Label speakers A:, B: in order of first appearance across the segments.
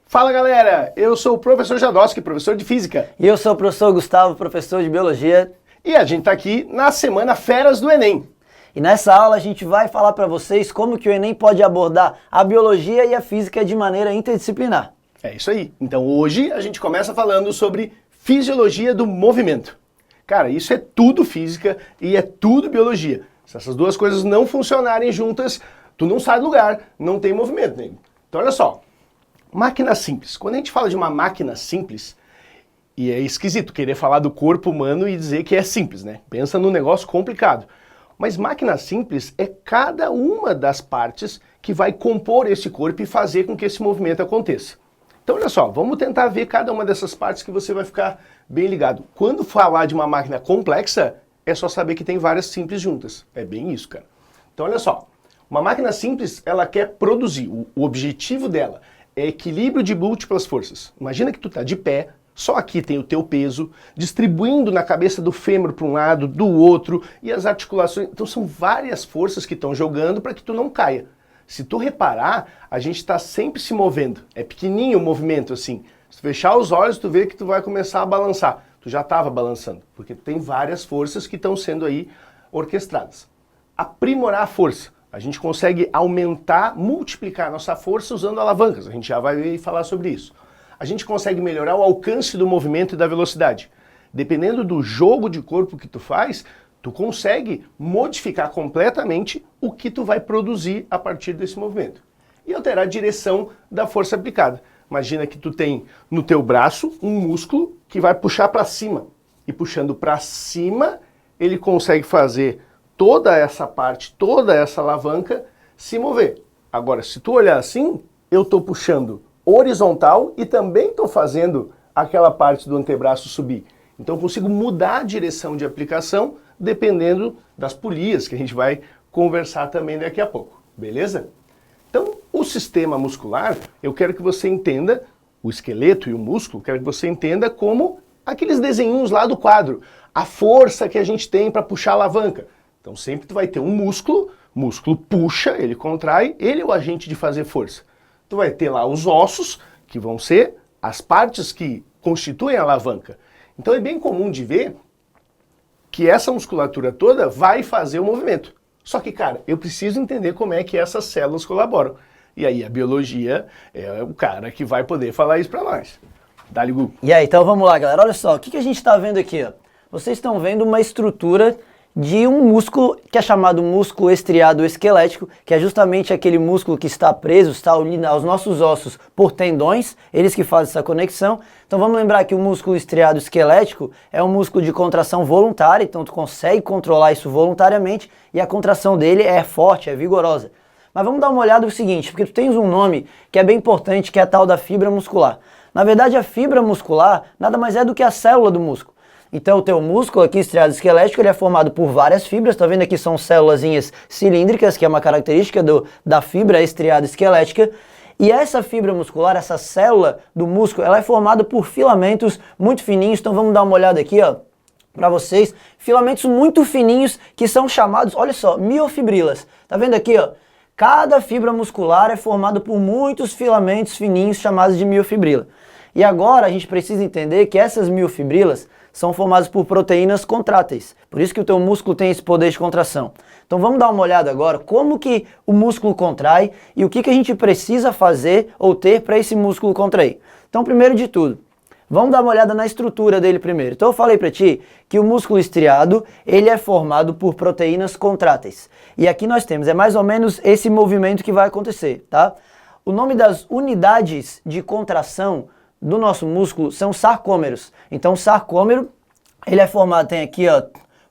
A: Fala galera, eu sou o professor Jadowski, professor de Física.
B: E eu sou o professor Gustavo, professor de Biologia.
A: E a gente está aqui na Semana Feras do Enem.
B: E nessa aula a gente vai falar para vocês como que o Enem pode abordar a Biologia e a Física de maneira interdisciplinar.
A: É isso aí. Então hoje a gente começa falando sobre Fisiologia do Movimento. Cara, isso é tudo Física e é tudo Biologia. Se essas duas coisas não funcionarem juntas, tu não sai do lugar, não tem movimento, né? Então olha só, máquina simples. Quando a gente fala de uma máquina simples, e é esquisito querer falar do corpo humano e dizer que é simples, né? Pensa num negócio complicado. Mas máquina simples é cada uma das partes que vai compor esse corpo e fazer com que esse movimento aconteça. Então olha só, vamos tentar ver cada uma dessas partes que você vai ficar bem ligado. Quando falar de uma máquina complexa, é só saber que tem várias simples juntas. É bem isso, cara. Então olha só, uma máquina simples, ela quer produzir. O objetivo dela é equilíbrio de múltiplas forças. Imagina que tu tá de pé, só aqui tem o teu peso, distribuindo na cabeça do fêmur para um lado, do outro, e as articulações. Então são várias forças que estão jogando para que tu não caia. Se tu reparar, a gente está sempre se movendo. É pequenininho o movimento assim. Se tu fechar os olhos, tu vê que tu vai começar a balançar. Tu já estava balançando, porque tem várias forças que estão sendo aí orquestradas. Aprimorar a força. A gente consegue aumentar, multiplicar a nossa força usando alavancas. A gente já vai falar sobre isso. A gente consegue melhorar o alcance do movimento e da velocidade. Dependendo do jogo de corpo que tu faz, tu consegue modificar completamente o que tu vai produzir a partir desse movimento. E alterar a direção da força aplicada. Imagina que tu tem no teu braço um músculo que vai puxar para cima. E puxando para cima, ele consegue fazer toda essa parte, toda essa alavanca se mover. Agora, se tu olhar assim, eu estou puxando horizontal e também estou fazendo aquela parte do antebraço subir. Então eu consigo mudar a direção de aplicação dependendo das polias que a gente vai conversar também daqui a pouco, beleza? Então o sistema muscular, eu quero que você entenda, o esqueleto e o músculo, quero que você entenda como aqueles desenhinhos lá do quadro, a força que a gente tem para puxar a alavanca. Então sempre tu vai ter um músculo puxa, ele contrai, ele é o agente de fazer força. Tu vai ter lá os ossos, que vão ser as partes que constituem a alavanca. Então é bem comum de ver que essa musculatura toda vai fazer o movimento. Só que, cara, eu preciso entender como é que essas células colaboram. E aí a biologia é o cara que vai poder falar isso para nós. Dá-lhe, Gu.
B: E aí, então vamos lá, galera. Olha só, o que a gente está vendo aqui? Ó? Vocês estão vendo uma estrutura de um músculo que é chamado músculo estriado esquelético, que é justamente aquele músculo que está preso, está unido aos nossos ossos por tendões, eles que fazem essa conexão. Então vamos lembrar que o músculo estriado esquelético é um músculo de contração voluntária, então tu consegue controlar isso voluntariamente e a contração dele é forte, é vigorosa. Mas vamos dar uma olhada no seguinte, porque tu tens um nome que é bem importante, que é a tal da fibra muscular. Na verdade, a fibra muscular nada mais é do que a célula do músculo. Então o teu músculo aqui, estriado esquelético, ele é formado por várias fibras, tá vendo aqui são célulazinhas cilíndricas, que é uma característica da fibra estriada esquelética, e essa fibra muscular, essa célula do músculo, ela é formada por filamentos muito fininhos, então vamos dar uma olhada aqui, ó, para vocês, filamentos muito fininhos que são chamados, olha só, miofibrilas, tá vendo aqui, ó, cada fibra muscular é formada por muitos filamentos fininhos chamados de miofibrila. E agora a gente precisa entender que essas miofibrilas são formadas por proteínas contráteis. Por isso que o teu músculo tem esse poder de contração. Então vamos dar uma olhada agora como que o músculo contrai e o que a gente precisa fazer ou ter para esse músculo contrair. Então primeiro de tudo, vamos dar uma olhada na estrutura dele primeiro. Então eu falei para ti que o músculo estriado, ele é formado por proteínas contráteis. E aqui nós temos, é mais ou menos esse movimento que vai acontecer, tá? O nome das unidades de contração do nosso músculo são sarcômeros. Então o sarcômero, ele é formado, tem aqui, ó,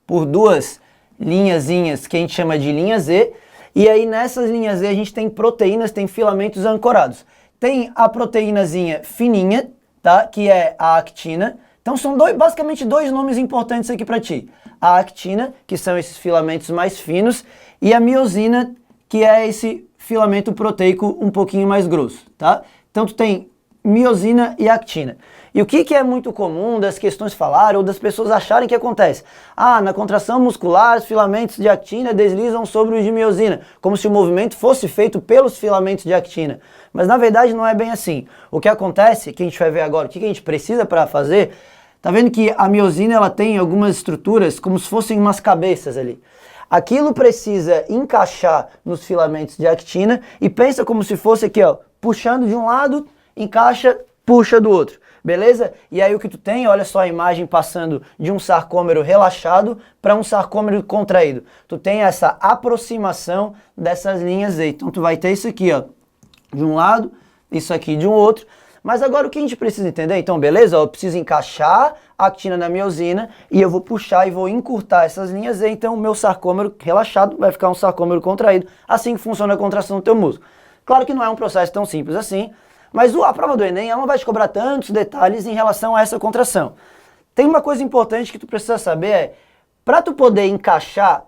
B: por duas linhazinhas que a gente chama de linha Z, e aí nessas linhas Z a gente tem proteínas, tem filamentos ancorados. Tem a proteínazinha fininha, tá, que é a actina. Então são basicamente dois nomes importantes aqui para ti. A actina, que são esses filamentos mais finos, e a miosina, que é esse filamento proteico um pouquinho mais grosso, tá? Então tu tem miosina e actina. E o que é muito comum das questões falarem ou das pessoas acharem que acontece? Ah, na contração muscular, os filamentos de actina deslizam sobre os de miosina, como se o movimento fosse feito pelos filamentos de actina. Mas na verdade não é bem assim. O que acontece, que a gente vai ver agora, o que a gente precisa para fazer, tá vendo que a miosina ela tem algumas estruturas como se fossem umas cabeças ali. Aquilo precisa encaixar nos filamentos de actina e pensa como se fosse aqui, ó, puxando de um lado, encaixa, puxa do outro. Beleza? E aí o que tu tem, olha só a imagem passando de um sarcômero relaxado para um sarcômero contraído. Tu tem essa aproximação dessas linhas aí. Então tu vai ter isso aqui, ó, de um lado, isso aqui de um outro. Mas agora o que a gente precisa entender? Então, beleza? Eu preciso encaixar a actina na miosina e eu vou puxar e vou encurtar essas linhas aí. Então o meu sarcômero relaxado vai ficar um sarcômero contraído. Assim que funciona a contração do teu músculo. Claro que não é um processo tão simples assim. Mas a prova do Enem ela não vai te cobrar tantos detalhes em relação a essa contração. Tem uma coisa importante que tu precisa saber, para tu poder encaixar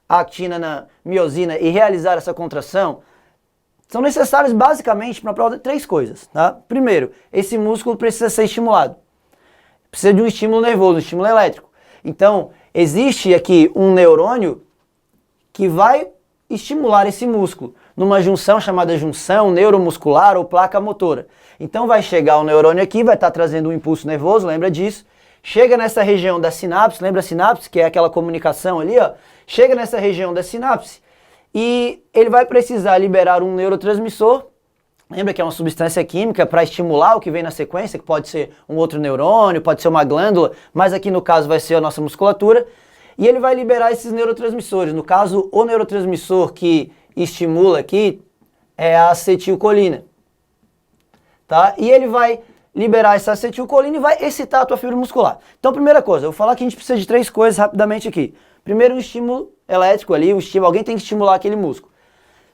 B: a actina na miosina e realizar essa contração, são necessárias basicamente para a prova 3 coisas. Tá? Primeiro, esse músculo precisa ser estimulado. Precisa de um estímulo nervoso, um estímulo elétrico. Então, existe aqui um neurônio que vai estimular esse músculo numa junção chamada junção neuromuscular ou placa motora. Então vai chegar o neurônio aqui, vai estar trazendo um impulso nervoso, lembra disso? Chega nessa região da sinapse, lembra a sinapse, que é aquela comunicação ali, ó? Chega nessa região da sinapse e ele vai precisar liberar um neurotransmissor. Lembra que é uma substância química para estimular o que vem na sequência, que pode ser um outro neurônio, pode ser uma glândula, mas aqui no caso vai ser a nossa musculatura. E ele vai liberar esses neurotransmissores. No caso, o neurotransmissor que estimula aqui é a acetilcolina. Tá? E ele vai liberar essa acetilcolina e vai excitar a tua fibra muscular. Então, primeira coisa, eu vou falar que a gente precisa de 3 coisas rapidamente aqui. Primeiro, um estímulo elétrico ali, alguém tem que estimular aquele músculo.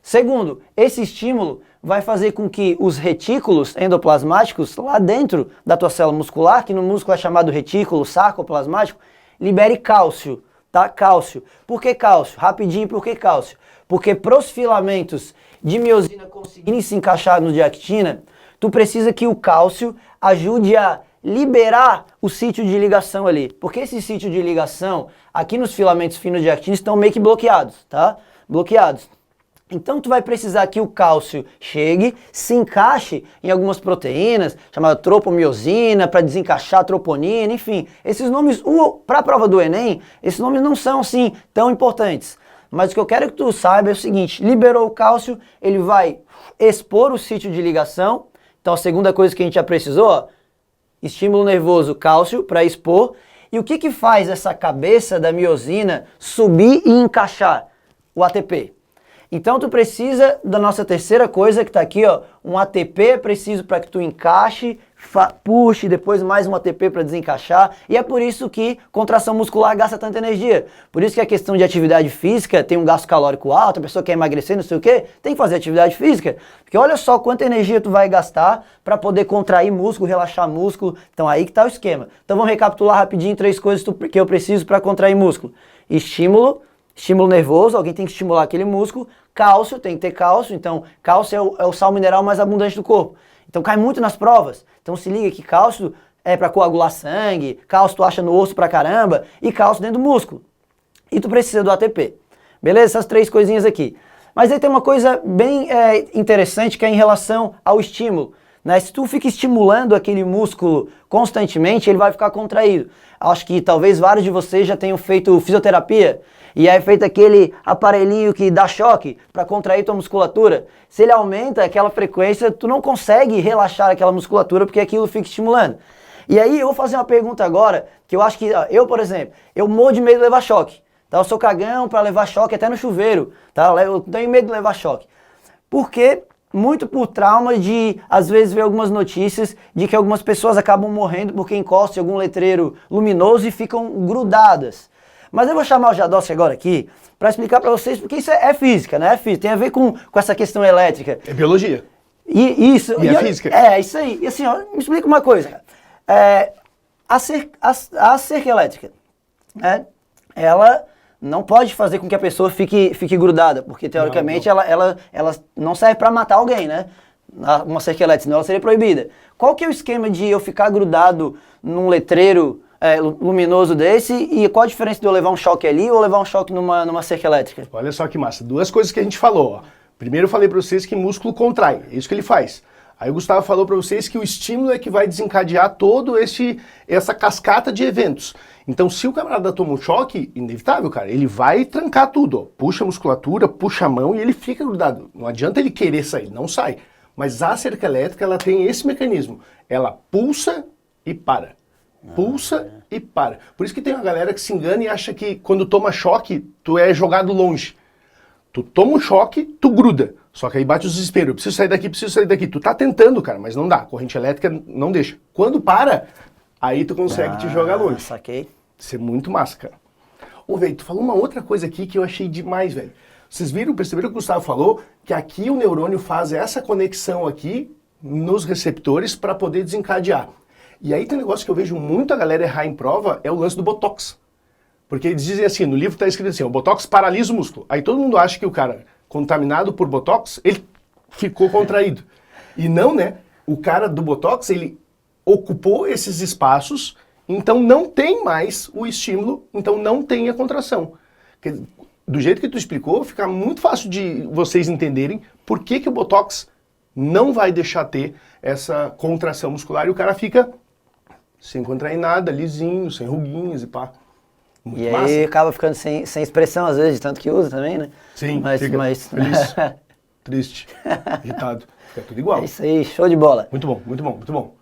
B: Segundo, esse estímulo vai fazer com que os retículos endoplasmáticos lá dentro da tua célula muscular, que no músculo é chamado retículo sarcoplasmático, libere cálcio. Tá? Cálcio. Por que cálcio? Rapidinho, por que cálcio? Porque para os filamentos de miosina conseguirem se encaixar no de actina, tu precisa que o cálcio ajude a liberar o sítio de ligação ali. Porque esse sítio de ligação, aqui nos filamentos finos de actina, estão meio que bloqueados, tá? Bloqueados. Então tu vai precisar que o cálcio chegue, se encaixe em algumas proteínas, chamada tropomiosina, para desencaixar a troponina, enfim. Esses nomes, para a prova do Enem, esses nomes não são assim tão importantes. Mas o que eu quero que tu saiba é o seguinte, liberou o cálcio, ele vai expor o sítio de ligação. Então a segunda coisa que a gente já precisou, ó, estímulo nervoso, cálcio, para expor. E o que faz essa cabeça da miosina subir e encaixar? O ATP. Então tu precisa da nossa terceira coisa que está aqui, ó, um ATP é preciso para que tu encaixe, puxe, depois mais um ATP para desencaixar, e é por isso que contração muscular gasta tanta energia. Por isso que a questão de atividade física tem um gasto calórico alto, a pessoa quer emagrecer, não sei o quê, tem que fazer atividade física, porque olha só quanta energia tu vai gastar para poder contrair músculo, relaxar músculo, então aí que está o esquema. Então vamos recapitular rapidinho 3 coisas que eu preciso para contrair músculo. Estímulo nervoso, alguém tem que estimular aquele músculo. Cálcio, tem que ter cálcio, então cálcio é o sal mineral mais abundante do corpo. Então cai muito nas provas. Então se liga que cálcio é para coagular sangue, cálcio tu acha no osso pra caramba, e cálcio dentro do músculo. E tu precisa do ATP. Beleza? Essas 3 coisinhas aqui. Mas aí tem uma coisa bem interessante que é em relação ao estímulo. Né? Se tu fica estimulando aquele músculo constantemente, ele vai ficar contraído. Acho que talvez vários de vocês já tenham feito fisioterapia, e aí é feito aquele aparelhinho que dá choque para contrair tua musculatura. Se ele aumenta aquela frequência, tu não consegue relaxar aquela musculatura porque aquilo fica estimulando. E aí eu vou fazer uma pergunta agora, que eu acho que, eu por exemplo, eu morro de medo de levar choque. Tá? Eu sou cagão para levar choque até no chuveiro. Tá? Eu tenho medo de levar choque. Porque muito por trauma de, às vezes, ver algumas notícias de que algumas pessoas acabam morrendo porque encostam em algum letreiro luminoso e ficam grudadas. Mas eu vou chamar o Jadossi agora aqui para explicar para vocês, porque isso é física, né? É física, tem a ver com essa questão elétrica.
A: É biologia.
B: E isso.
A: E é física.
B: É, isso aí. E assim, ó, me explica uma coisa. A cerca elétrica, né? Ela não pode fazer com que a pessoa fique grudada, porque teoricamente ela não serve para matar alguém, né? uma cerca elétrica, senão ela seria proibida. Qual que é o esquema de eu ficar grudado num letreiro luminoso desse e qual a diferença de eu levar um choque ali ou levar um choque numa cerca elétrica?
A: Olha só que massa. Duas coisas que a gente falou. Ó. Primeiro eu falei para vocês que músculo contrai, é isso que ele faz. Aí o Gustavo falou para vocês que o estímulo é que vai desencadear todo essa cascata de eventos. Então se o camarada toma um choque, inevitável, cara, ele vai trancar tudo. Ó. Puxa a musculatura, puxa a mão e ele fica grudado. Não adianta ele querer sair, não sai. Mas a cerca elétrica, ela tem esse mecanismo. Ela pulsa e para. Pulsa e para. Por isso que tem uma galera que se engana e acha que quando toma choque, tu é jogado longe. Tu toma um choque, tu gruda. Só que aí bate o desespero. Eu preciso sair daqui, preciso sair daqui. Tu tá tentando, cara, mas não dá. A corrente elétrica não deixa. Quando para, aí tu consegue te jogar longe.
B: Saquei.
A: Isso é muito massa, cara. Ô, velho, tu falou uma outra coisa aqui que eu achei demais, velho. Vocês perceberam que o Gustavo falou? Que aqui o neurônio faz essa conexão aqui nos receptores para poder desencadear. E aí tem um negócio que eu vejo muita galera errar em prova, é o lance do Botox. Porque eles dizem assim, no livro está escrito assim, o Botox paralisa o músculo. Aí todo mundo acha que o cara contaminado por Botox, ele ficou contraído. E não, né? O cara do Botox, ele ocupou esses espaços, então não tem mais o estímulo, então não tem a contração. Do jeito que tu explicou, fica muito fácil de vocês entenderem por que o Botox não vai deixar ter essa contração muscular e o cara fica sem contrair nada, lisinho, sem ruguinhas e pá. Muito
B: e
A: massa.
B: aí acaba ficando sem expressão, às vezes, de tanto que usa também, né?
A: Sim,
B: mas
A: feliz, triste, irritado, fica tudo igual.
B: É isso aí, show de bola.
A: Muito bom, muito bom, muito bom.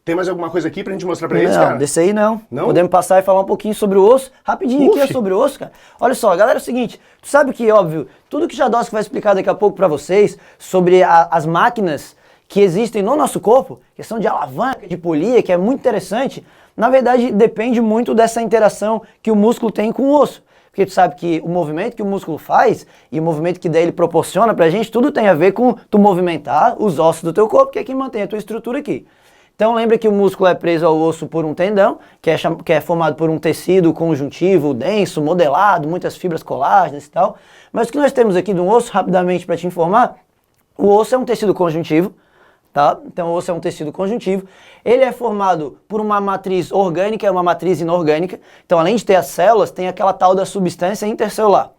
A: Tem mais alguma coisa aqui pra gente mostrar pra eles, cara?
B: Não, desse aí não.
A: Não?
B: Podemos passar e falar um pouquinho sobre o osso. Rapidinho aqui é sobre o osso, cara. Olha só, galera, é o seguinte, tu sabe que, óbvio, tudo que o Jadowski vai explicar daqui a pouco pra vocês sobre as máquinas que existem no nosso corpo, questão de alavanca, de polia, que é muito interessante, na verdade depende muito dessa interação que o músculo tem com o osso. Porque tu sabe que o movimento que o músculo faz e o movimento que daí ele proporciona pra gente, tudo tem a ver com tu movimentar os ossos do teu corpo, que é quem mantém a tua estrutura aqui. Então lembra que o músculo é preso ao osso por um tendão, que é formado por um tecido conjuntivo denso, modelado, muitas fibras colágenas e tal. Mas o que nós temos aqui do osso, rapidamente para te informar, o osso é um tecido conjuntivo, tá? Então o osso é um tecido conjuntivo. Ele é formado por uma matriz orgânica e uma matriz inorgânica. Então além de ter as células, tem aquela tal da substância intercelular,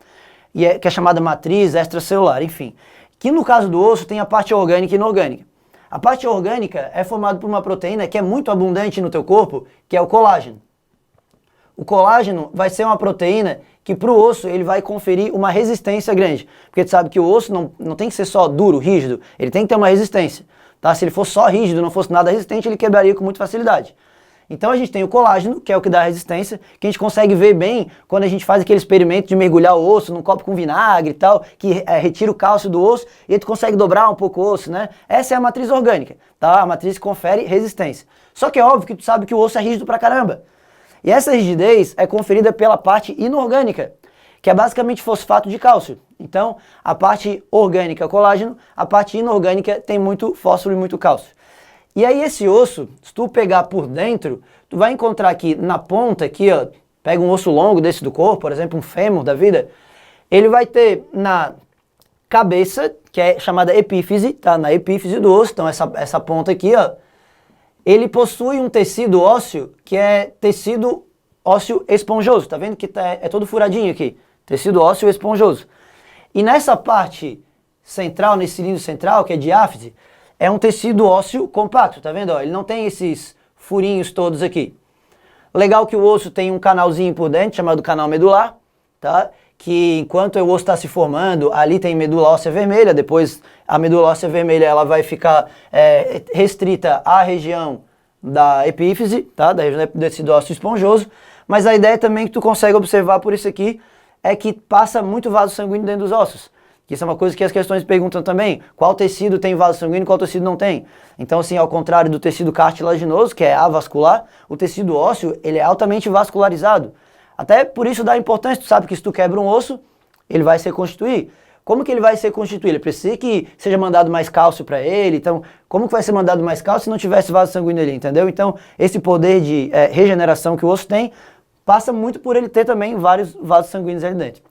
B: que é chamada matriz extracelular, enfim. Que no caso do osso tem a parte orgânica e inorgânica. A parte orgânica é formada por uma proteína que é muito abundante no teu corpo, que é o colágeno. O colágeno vai ser uma proteína que para o osso ele vai conferir uma resistência grande. Porque tu sabe que o osso não tem que ser só duro, rígido, ele tem que ter uma resistência. Tá? Se ele fosse só rígido, não fosse nada resistente, ele quebraria com muita facilidade. Então a gente tem o colágeno, que é o que dá a resistência, que a gente consegue ver bem quando a gente faz aquele experimento de mergulhar o osso num copo com vinagre e tal, que retira o cálcio do osso e aí tu consegue dobrar um pouco o osso, né? Essa é a matriz orgânica, tá? A matriz que confere resistência. Só que é óbvio que tu sabe que o osso é rígido pra caramba. E essa rigidez é conferida pela parte inorgânica, que é basicamente fosfato de cálcio. Então, a parte orgânica é colágeno, a parte inorgânica tem muito fósforo e muito cálcio. E aí esse osso, se tu pegar por dentro, tu vai encontrar aqui na ponta, aqui ó, pega um osso longo desse do corpo, por exemplo um fêmur da vida, ele vai ter na cabeça, que é chamada epífise, tá? Na epífise do osso, então essa ponta aqui ó, ele possui um tecido ósseo que é tecido ósseo esponjoso, tá vendo que é todo furadinho aqui, tecido ósseo esponjoso. E nessa parte central, nesse cilindro central, que é diáfise, é um tecido ósseo compacto, tá vendo? Ó, ele não tem esses furinhos todos aqui. Legal que o osso tem um canalzinho por dentro, chamado canal medular, tá? Que enquanto o osso está se formando, ali tem medula óssea vermelha, depois a medula óssea vermelha ela vai ficar restrita à região da epífise, tá? Da região do tecido ósseo esponjoso, mas a ideia também que tu consegue observar por isso aqui é que passa muito vaso sanguíneo dentro dos ossos. Que isso é uma coisa que as questões perguntam também, qual tecido tem vaso sanguíneo e qual tecido não tem. Então assim, ao contrário do tecido cartilaginoso, que é avascular, o tecido ósseo, ele é altamente vascularizado. Até por isso dá importância, tu sabe que se tu quebra um osso, ele vai se reconstituir. Como que ele vai se reconstituir? Ele precisa que seja mandado mais cálcio para ele, então como que vai ser mandado mais cálcio se não tivesse vaso sanguíneo ali, entendeu? Então esse poder de regeneração que o osso tem, passa muito por ele ter também vários vasos sanguíneos ali dentro.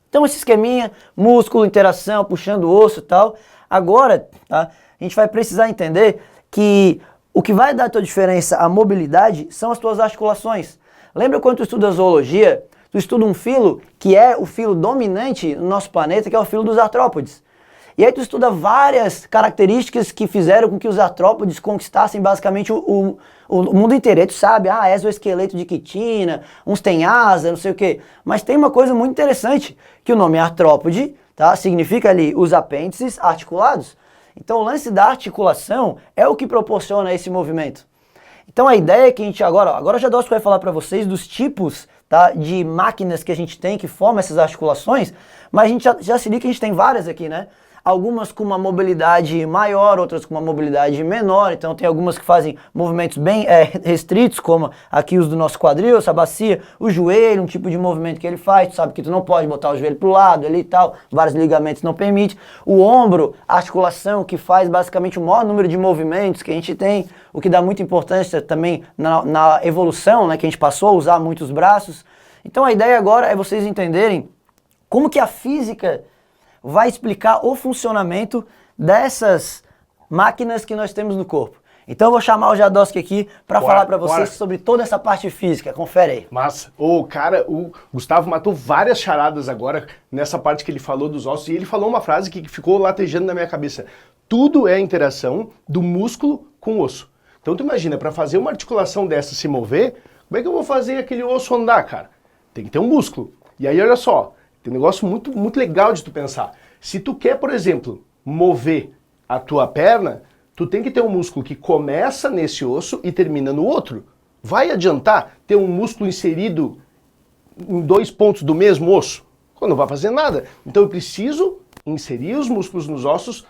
B: Então esse esqueminha, músculo, interação, puxando o osso e tal. Agora, tá, a gente vai precisar entender que o que vai dar a tua diferença, a mobilidade, são as tuas articulações. Lembra quando tu estuda zoologia, tu estuda um filo que é o filo dominante no nosso planeta, que é o filo dos artrópodes. E aí tu estuda várias características que fizeram com que os artrópodes conquistassem basicamente o mundo inteiro. Aí tu sabe, exoesqueleto de quitina, uns têm asa, não sei o quê. Mas tem uma coisa muito interessante, que o nome artrópode, tá? Significa ali os apêndices articulados. Então o lance da articulação é o que proporciona esse movimento. Então a ideia é que a gente agora o Jadowski vai falar para vocês dos tipos, tá, de máquinas que a gente tem que formam essas articulações, mas a gente já se liga que a gente tem várias aqui, né? Algumas com uma mobilidade maior, outras com uma mobilidade menor, então tem algumas que fazem movimentos bem restritos, como aqui os do nosso quadril, essa bacia, o joelho, um tipo de movimento que ele faz, tu sabe que tu não pode botar o joelho pro lado ali e tal, vários ligamentos não permitem. O ombro, a articulação que faz basicamente o maior número de movimentos que a gente tem, o que dá muita importância também na evolução, né, que a gente passou a usar muito os braços. Então a ideia agora é vocês entenderem como que a física vai explicar o funcionamento dessas máquinas que nós temos no corpo. Então eu vou chamar o Jadowski aqui para falar para vocês sobre toda essa parte física. Confere aí.
A: Massa. O Gustavo matou várias charadas agora nessa parte que ele falou dos ossos, e ele falou uma frase que ficou latejando na minha cabeça. Tudo é a interação do músculo com o osso. Então tu imagina, para fazer uma articulação dessa se mover, como é que eu vou fazer aquele osso andar, cara? Tem que ter um músculo. E aí olha só, tem um negócio muito legal de tu pensar. Se tu quer, por exemplo, mover a tua perna, tu tem que ter um músculo que começa nesse osso e termina no outro. Vai adiantar ter um músculo inserido em 2 pontos do mesmo osso? Não vai fazer nada. Então eu preciso inserir os músculos nos ossos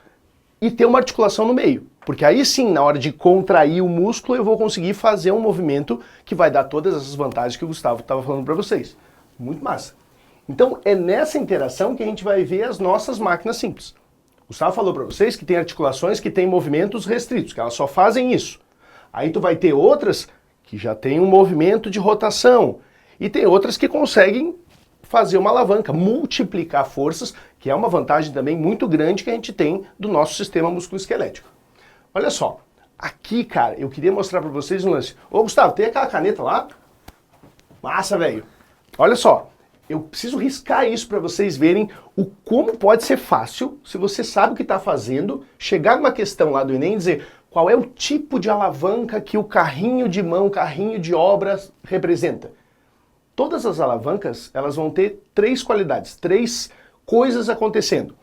A: e ter uma articulação no meio. Porque aí sim, na hora de contrair o músculo, eu vou conseguir fazer um movimento que vai dar todas essas vantagens que o Gustavo estava falando para vocês. Muito massa. Então é nessa interação que a gente vai ver as nossas máquinas simples. O Gustavo falou para vocês que tem articulações que têm movimentos restritos, que elas só fazem isso. Aí tu vai ter outras que já têm um movimento de rotação. E tem outras que conseguem fazer uma alavanca, multiplicar forças, que é uma vantagem também muito grande que a gente tem do nosso sistema musculoesquelético. Olha só, aqui, cara, eu queria mostrar para vocês um lance. Ô, Gustavo, tem aquela caneta lá? Massa, velho. Olha só. Eu preciso riscar isso para vocês verem o como pode ser fácil, se você sabe o que está fazendo, chegar numa questão lá do Enem e dizer qual é o tipo de alavanca que o carrinho de mão, carrinho de obras representa. Todas as alavancas, elas vão ter 3 qualidades, 3 coisas acontecendo.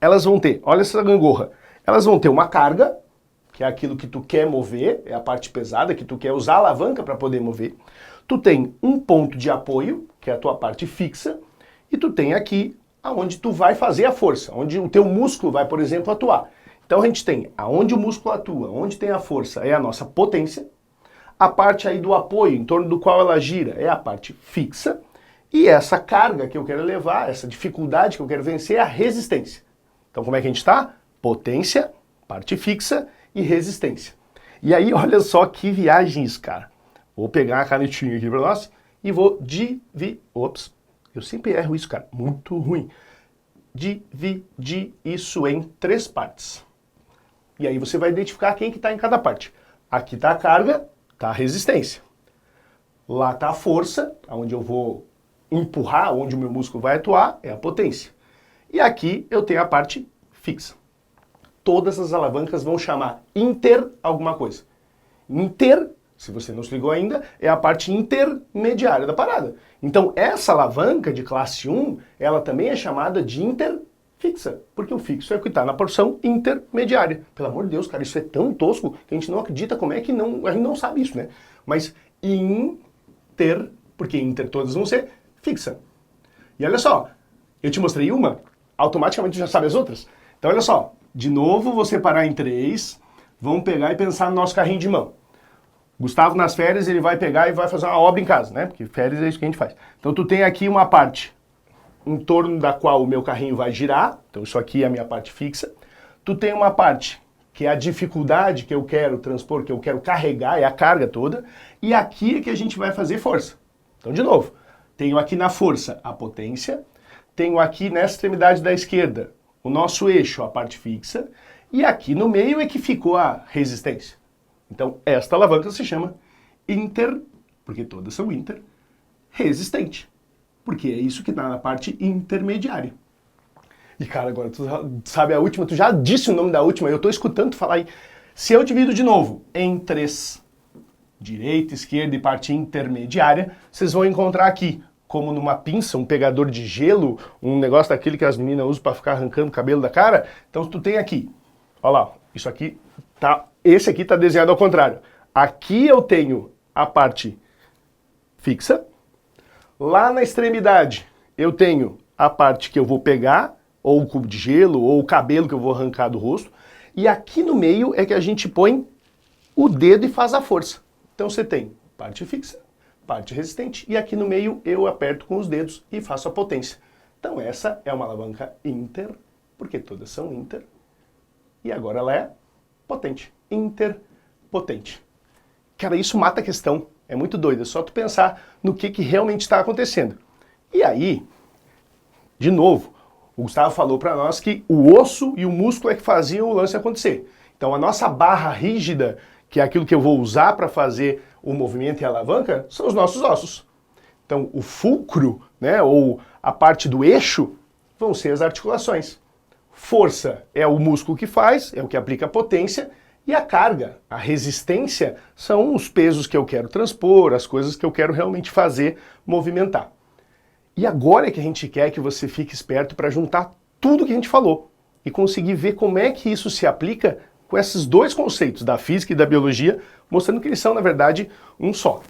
A: Elas vão ter, olha essa gangorra, elas vão ter uma carga, que é aquilo que tu quer mover, é a parte pesada, que tu quer usar a alavanca para poder mover. Tu tem um ponto de apoio, que é a tua parte fixa, e tu tem aqui aonde tu vai fazer a força, onde o teu músculo vai, por exemplo, atuar. Então a gente tem aonde o músculo atua, onde tem a força, é a nossa potência. A parte aí do apoio, em torno do qual ela gira, é a parte fixa. E essa carga que eu quero levar, essa dificuldade que eu quero vencer, é a resistência. Então como é que a gente está? Potência, parte fixa e resistência. E aí olha só que viagem isso, cara. Vou pegar a canetinha aqui para nós e vou dividir... Ops, eu sempre erro isso, cara. Muito ruim. Dividir isso em 3 partes. E aí você vai identificar quem que está em cada parte. Aqui está a carga, está a resistência. Lá está a força, onde eu vou empurrar, onde o meu músculo vai atuar, é a potência. E aqui eu tenho a parte fixa. Todas as alavancas vão chamar inter alguma coisa. Inter, se você não se ligou ainda, é a parte intermediária da parada. Então essa alavanca de classe 1, ela também é chamada de interfixa, porque o fixo é o que está na porção intermediária. Pelo amor de Deus, cara, isso é tão tosco que a gente não acredita como é que a gente não sabe isso, né? Mas inter, porque inter todas vão ser fixa. E olha só, eu te mostrei uma, automaticamente já sabe as outras. Então olha só, de novo vou separar em 3, vamos pegar e pensar no nosso carrinho de mão. Gustavo, nas férias, ele vai pegar e vai fazer uma obra em casa, né? Porque férias é isso que a gente faz. Então tu tem aqui uma parte em torno da qual o meu carrinho vai girar. Então isso aqui é a minha parte fixa. Tu tem uma parte que é a dificuldade que eu quero transpor, que eu quero carregar, é a carga toda. E aqui é que a gente vai fazer força. Então, de novo, tenho aqui na força a potência. Tenho aqui na extremidade da esquerda o nosso eixo, a parte fixa. E aqui no meio é que ficou a resistência. Então, esta alavanca se chama porque todas são resistente. Porque é isso que está na parte intermediária. E cara, agora tu sabe a última, tu já disse o nome da última, eu estou escutando tu falar aí. Se eu divido de novo em 3, direita, esquerda e parte intermediária, vocês vão encontrar aqui, como numa pinça, um pegador de gelo, um negócio daquele que as meninas usam para ficar arrancando o cabelo da cara. Então tu tem aqui, olha lá, isso aqui tá, esse aqui tá desenhado ao contrário. Aqui eu tenho a parte fixa, lá na extremidade eu tenho a parte que eu vou pegar, ou o cubo de gelo, ou o cabelo que eu vou arrancar do rosto, e aqui no meio é que a gente põe o dedo e faz a força. Então você tem parte fixa, parte resistente, e aqui no meio eu aperto com os dedos e faço a potência. Então essa é uma alavanca porque todas são e agora ela é potente, interpotente. Cara, isso mata a questão, é muito doido, é só tu pensar no que realmente está acontecendo. E aí, de novo, o Gustavo falou para nós que o osso e o músculo é que faziam o lance acontecer. Então a nossa barra rígida, que é aquilo que eu vou usar para fazer o movimento e a alavanca, são os nossos ossos. Então o fulcro, né, ou a parte do eixo, vão ser as articulações. Força é o músculo que faz, é o que aplica a potência, e a carga, a resistência, são os pesos que eu quero transpor, as coisas que eu quero realmente fazer, movimentar. E agora é que a gente quer que você fique esperto para juntar tudo que a gente falou e conseguir ver como é que isso se aplica com esses dois conceitos, da física e da biologia, mostrando que eles são, na verdade, um só.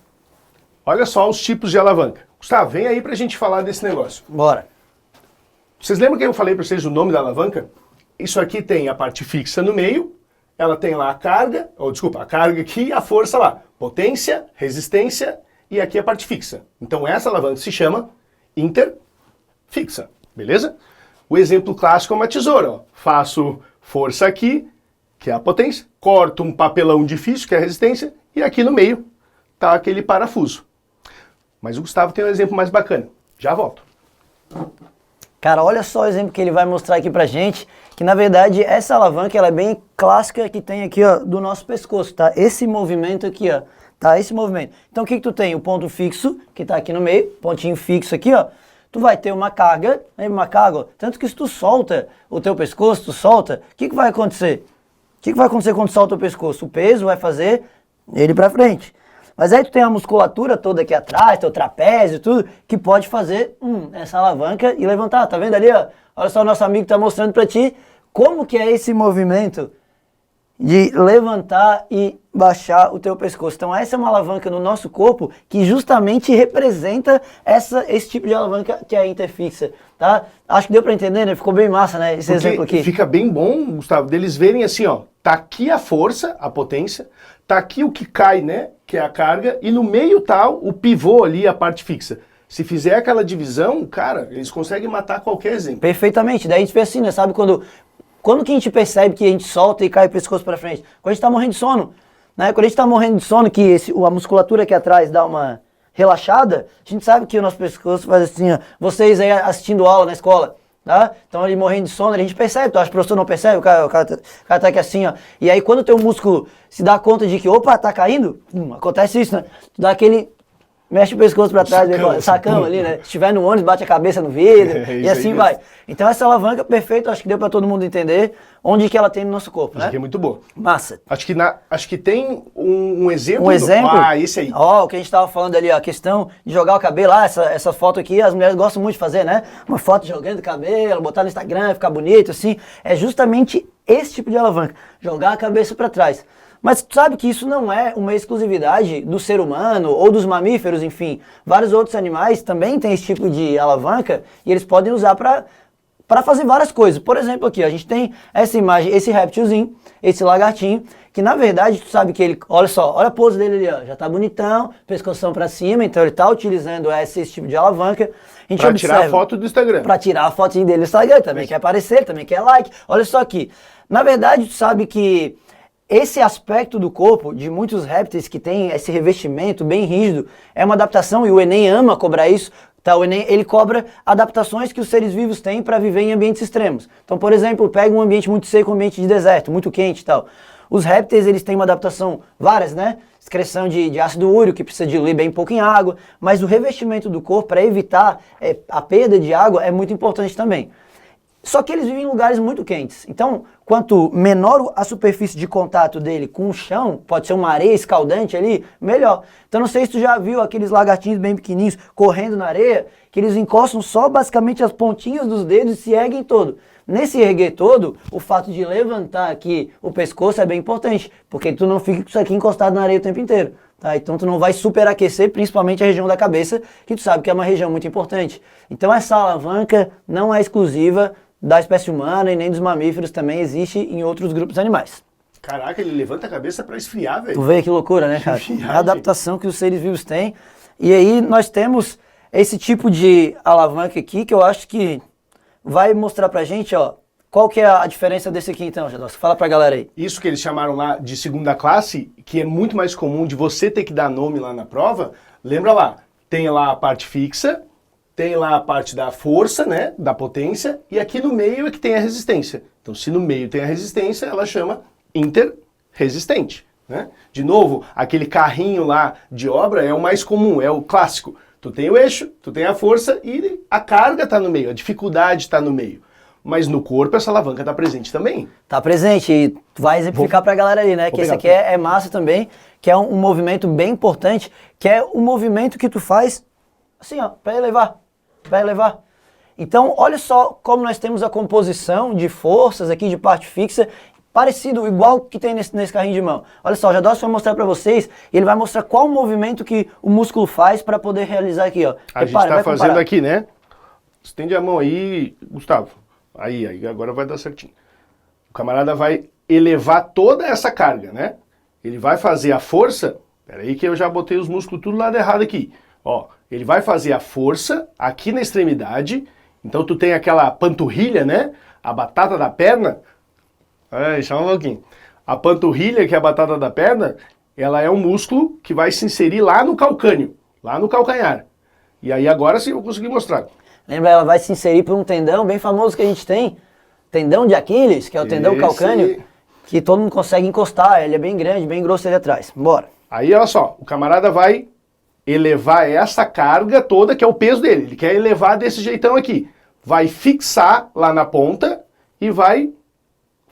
A: Olha só os tipos de alavanca. Gustavo, vem aí para a gente falar desse negócio.
B: Bora.
A: Vocês lembram que eu falei para vocês o nome da alavanca? Isso aqui tem a parte fixa no meio, ela tem lá a carga, a carga aqui e a força lá. Potência, resistência e aqui a parte fixa. Então essa alavanca se chama fixa, beleza? O exemplo clássico é uma tesoura, ó. Faço força aqui, que é a potência, corto um papelão difícil, que é a resistência, e aqui no meio tá aquele parafuso. Mas o Gustavo tem um exemplo mais bacana. Já volto.
B: Cara, olha só o exemplo que ele vai mostrar aqui pra gente, que na verdade essa alavanca ela é bem clássica que tem aqui, ó, do nosso pescoço, tá? Esse movimento aqui, ó. Tá, esse movimento. Então o que tu tem? O ponto fixo, que está aqui no meio, pontinho fixo aqui, ó. Tu vai ter uma carga, lembra uma carga? Ó, tanto que se tu solta o teu pescoço, tu solta, o que vai acontecer? O que vai acontecer quando tu solta o pescoço? O peso vai fazer ele para frente. Mas aí tu tem a musculatura toda aqui atrás, teu trapézio, tudo, que pode fazer essa alavanca e levantar. Tá vendo ali, ó? Olha só, o nosso amigo tá mostrando para ti como que é esse movimento de levantar e baixar o teu pescoço. Então essa é uma alavanca no nosso corpo que justamente representa esse tipo de alavanca que é a interfixa, tá? Acho que deu para entender, né? Ficou bem massa, né? Esse exemplo aqui.
A: Fica bem bom, Gustavo, deles verem assim, ó, tá aqui a força, a potência, tá aqui o que cai, né, que é a carga, e no meio tá o pivô ali, a parte fixa. Se fizer aquela divisão, cara, eles conseguem matar qualquer exemplo.
B: Perfeitamente. Daí a gente pensa assim, né? Sabe quando que a gente percebe que a gente solta e cai o pescoço para frente? Quando a gente está morrendo de sono. Né? Quando a gente está morrendo de sono, que a musculatura aqui atrás dá uma relaxada, a gente sabe que o nosso pescoço faz assim, ó. Vocês aí assistindo aula na escola, tá? Então ele morrendo de sono, a gente percebe, tu acha que o professor não percebe? O cara tá aqui assim, ó. E aí quando o teu músculo se dá conta de que, opa, tá caindo, acontece isso, né? Tu dá aquele... Mexe o pescoço pra trás, sacão ali, né? Se estiver no ônibus, bate a cabeça no vidro e assim vai. Então essa alavanca, perfeito, acho que deu pra todo mundo entender onde que ela tem no nosso corpo, né?
A: Acho que é muito boa.
B: Massa.
A: Acho que tem um exemplo.
B: Um exemplo?
A: Ah, esse aí.
B: Ó, o que a gente tava falando ali, ó, a questão de jogar o cabelo, essa foto aqui, as mulheres gostam muito de fazer, né? Uma foto jogando o cabelo, botar no Instagram, ficar bonito, assim. É justamente esse tipo de alavanca, jogar a cabeça pra trás. Mas tu sabe que isso não é uma exclusividade do ser humano ou dos mamíferos, enfim. Vários outros animais também têm esse tipo de alavanca e eles podem usar para fazer várias coisas. Por exemplo, aqui, ó, a gente tem essa imagem, esse réptilzinho, esse lagartinho, que na verdade tu sabe que ele, olha só, olha a pose dele ali, ó, já tá bonitão, pescoção para cima, então ele tá utilizando esse tipo de alavanca. A gente
A: pra tirar a foto do Instagram.
B: Pra tirar a fotinha dele do Instagram, também quer aparecer, também quer like. Olha só aqui. Na verdade, tu sabe que esse aspecto do corpo de muitos répteis que tem esse revestimento bem rígido é uma adaptação, e o Enem ama cobrar isso, Tá, o Enem, ele cobra adaptações que os seres vivos têm para viver em ambientes extremos. Então, por exemplo, pega um ambiente muito seco, um ambiente de deserto, muito quente e tal. Os répteis, eles têm uma adaptação, várias, né? Excreção de ácido úrico, que precisa diluir bem pouco em água, mas o revestimento do corpo, para evitar a perda de água, é muito importante também. Só que eles vivem em lugares muito quentes. Então, quanto menor a superfície de contato dele com o chão, pode ser uma areia escaldante ali, melhor. Então, não sei se tu já viu aqueles lagartinhos bem pequenininhos correndo na areia, que eles encostam só basicamente as pontinhas dos dedos e se erguem todo. Nesse erguer todo, o fato de levantar aqui o pescoço é bem importante, porque tu não fica com isso aqui encostado na areia o tempo inteiro. Tá? Então tu não vai superaquecer, principalmente a região da cabeça, que tu sabe que é uma região muito importante. Então essa alavanca não é exclusiva da espécie humana e nem dos mamíferos, também existe em outros grupos animais.
A: Caraca, ele levanta a cabeça para esfriar, velho.
B: Tu vê que loucura, né, cara? É a adaptação que os seres vivos têm. E aí nós temos esse tipo de alavanca aqui, que eu acho que vai mostrar pra gente, ó, qual que é a diferença desse aqui então, Jadossi? Fala pra galera aí.
A: Isso que eles chamaram lá de segunda classe, que é muito mais comum de você ter que dar nome lá na prova, lembra lá, tem lá a parte fixa, tem lá a parte da força, né, da potência, e aqui no meio é que tem a resistência. Então, se no meio tem a resistência, ela chama interresistente, né? De novo, aquele carrinho lá de obra é o mais comum, é o clássico. Tu tem o eixo, tu tem a força e a carga está no meio, a dificuldade está no meio. Mas no corpo essa alavanca está presente também.
B: Tá presente, e tu vai exemplificar pra galera aí, né? Que esse aqui é massa também, que é um movimento bem importante, que é o movimento que tu faz assim, ó, para elevar, para elevar. Então, olha só como nós temos a composição de forças aqui de parte fixa, parecido, igual que tem nesse carrinho de mão. Olha só, o Jadossi vai mostrar para vocês, e ele vai mostrar qual o movimento que o músculo faz para poder realizar aqui, ó.
A: A gente está fazendo aqui, né? Estende a mão aí, Gustavo. Aí, agora vai dar certinho. O camarada vai elevar toda essa carga, né? Ele vai fazer a força, peraí que eu já botei os músculos tudo lado errado aqui. Ó, ele vai fazer a força aqui na extremidade, então tu tem aquela panturrilha, né? A batata da perna. Só um pouquinho. A panturrilha, que é a batata da perna, ela é um músculo que vai se inserir lá no calcânio, lá no calcanhar. E aí agora sim eu consegui mostrar.
B: Lembra, ela vai se inserir por um tendão bem famoso que a gente tem, tendão de Aquiles, que é o tendão calcâneo, que todo mundo consegue encostar, ele é bem grande, bem grosso ali atrás. Bora.
A: Aí olha só, o camarada vai elevar essa carga toda, que é o peso dele, ele quer elevar desse jeitão aqui. Vai fixar lá na ponta e vai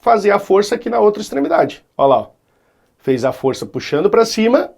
A: fazer a força aqui na outra extremidade. Olha lá, ó. Fez a força puxando para cima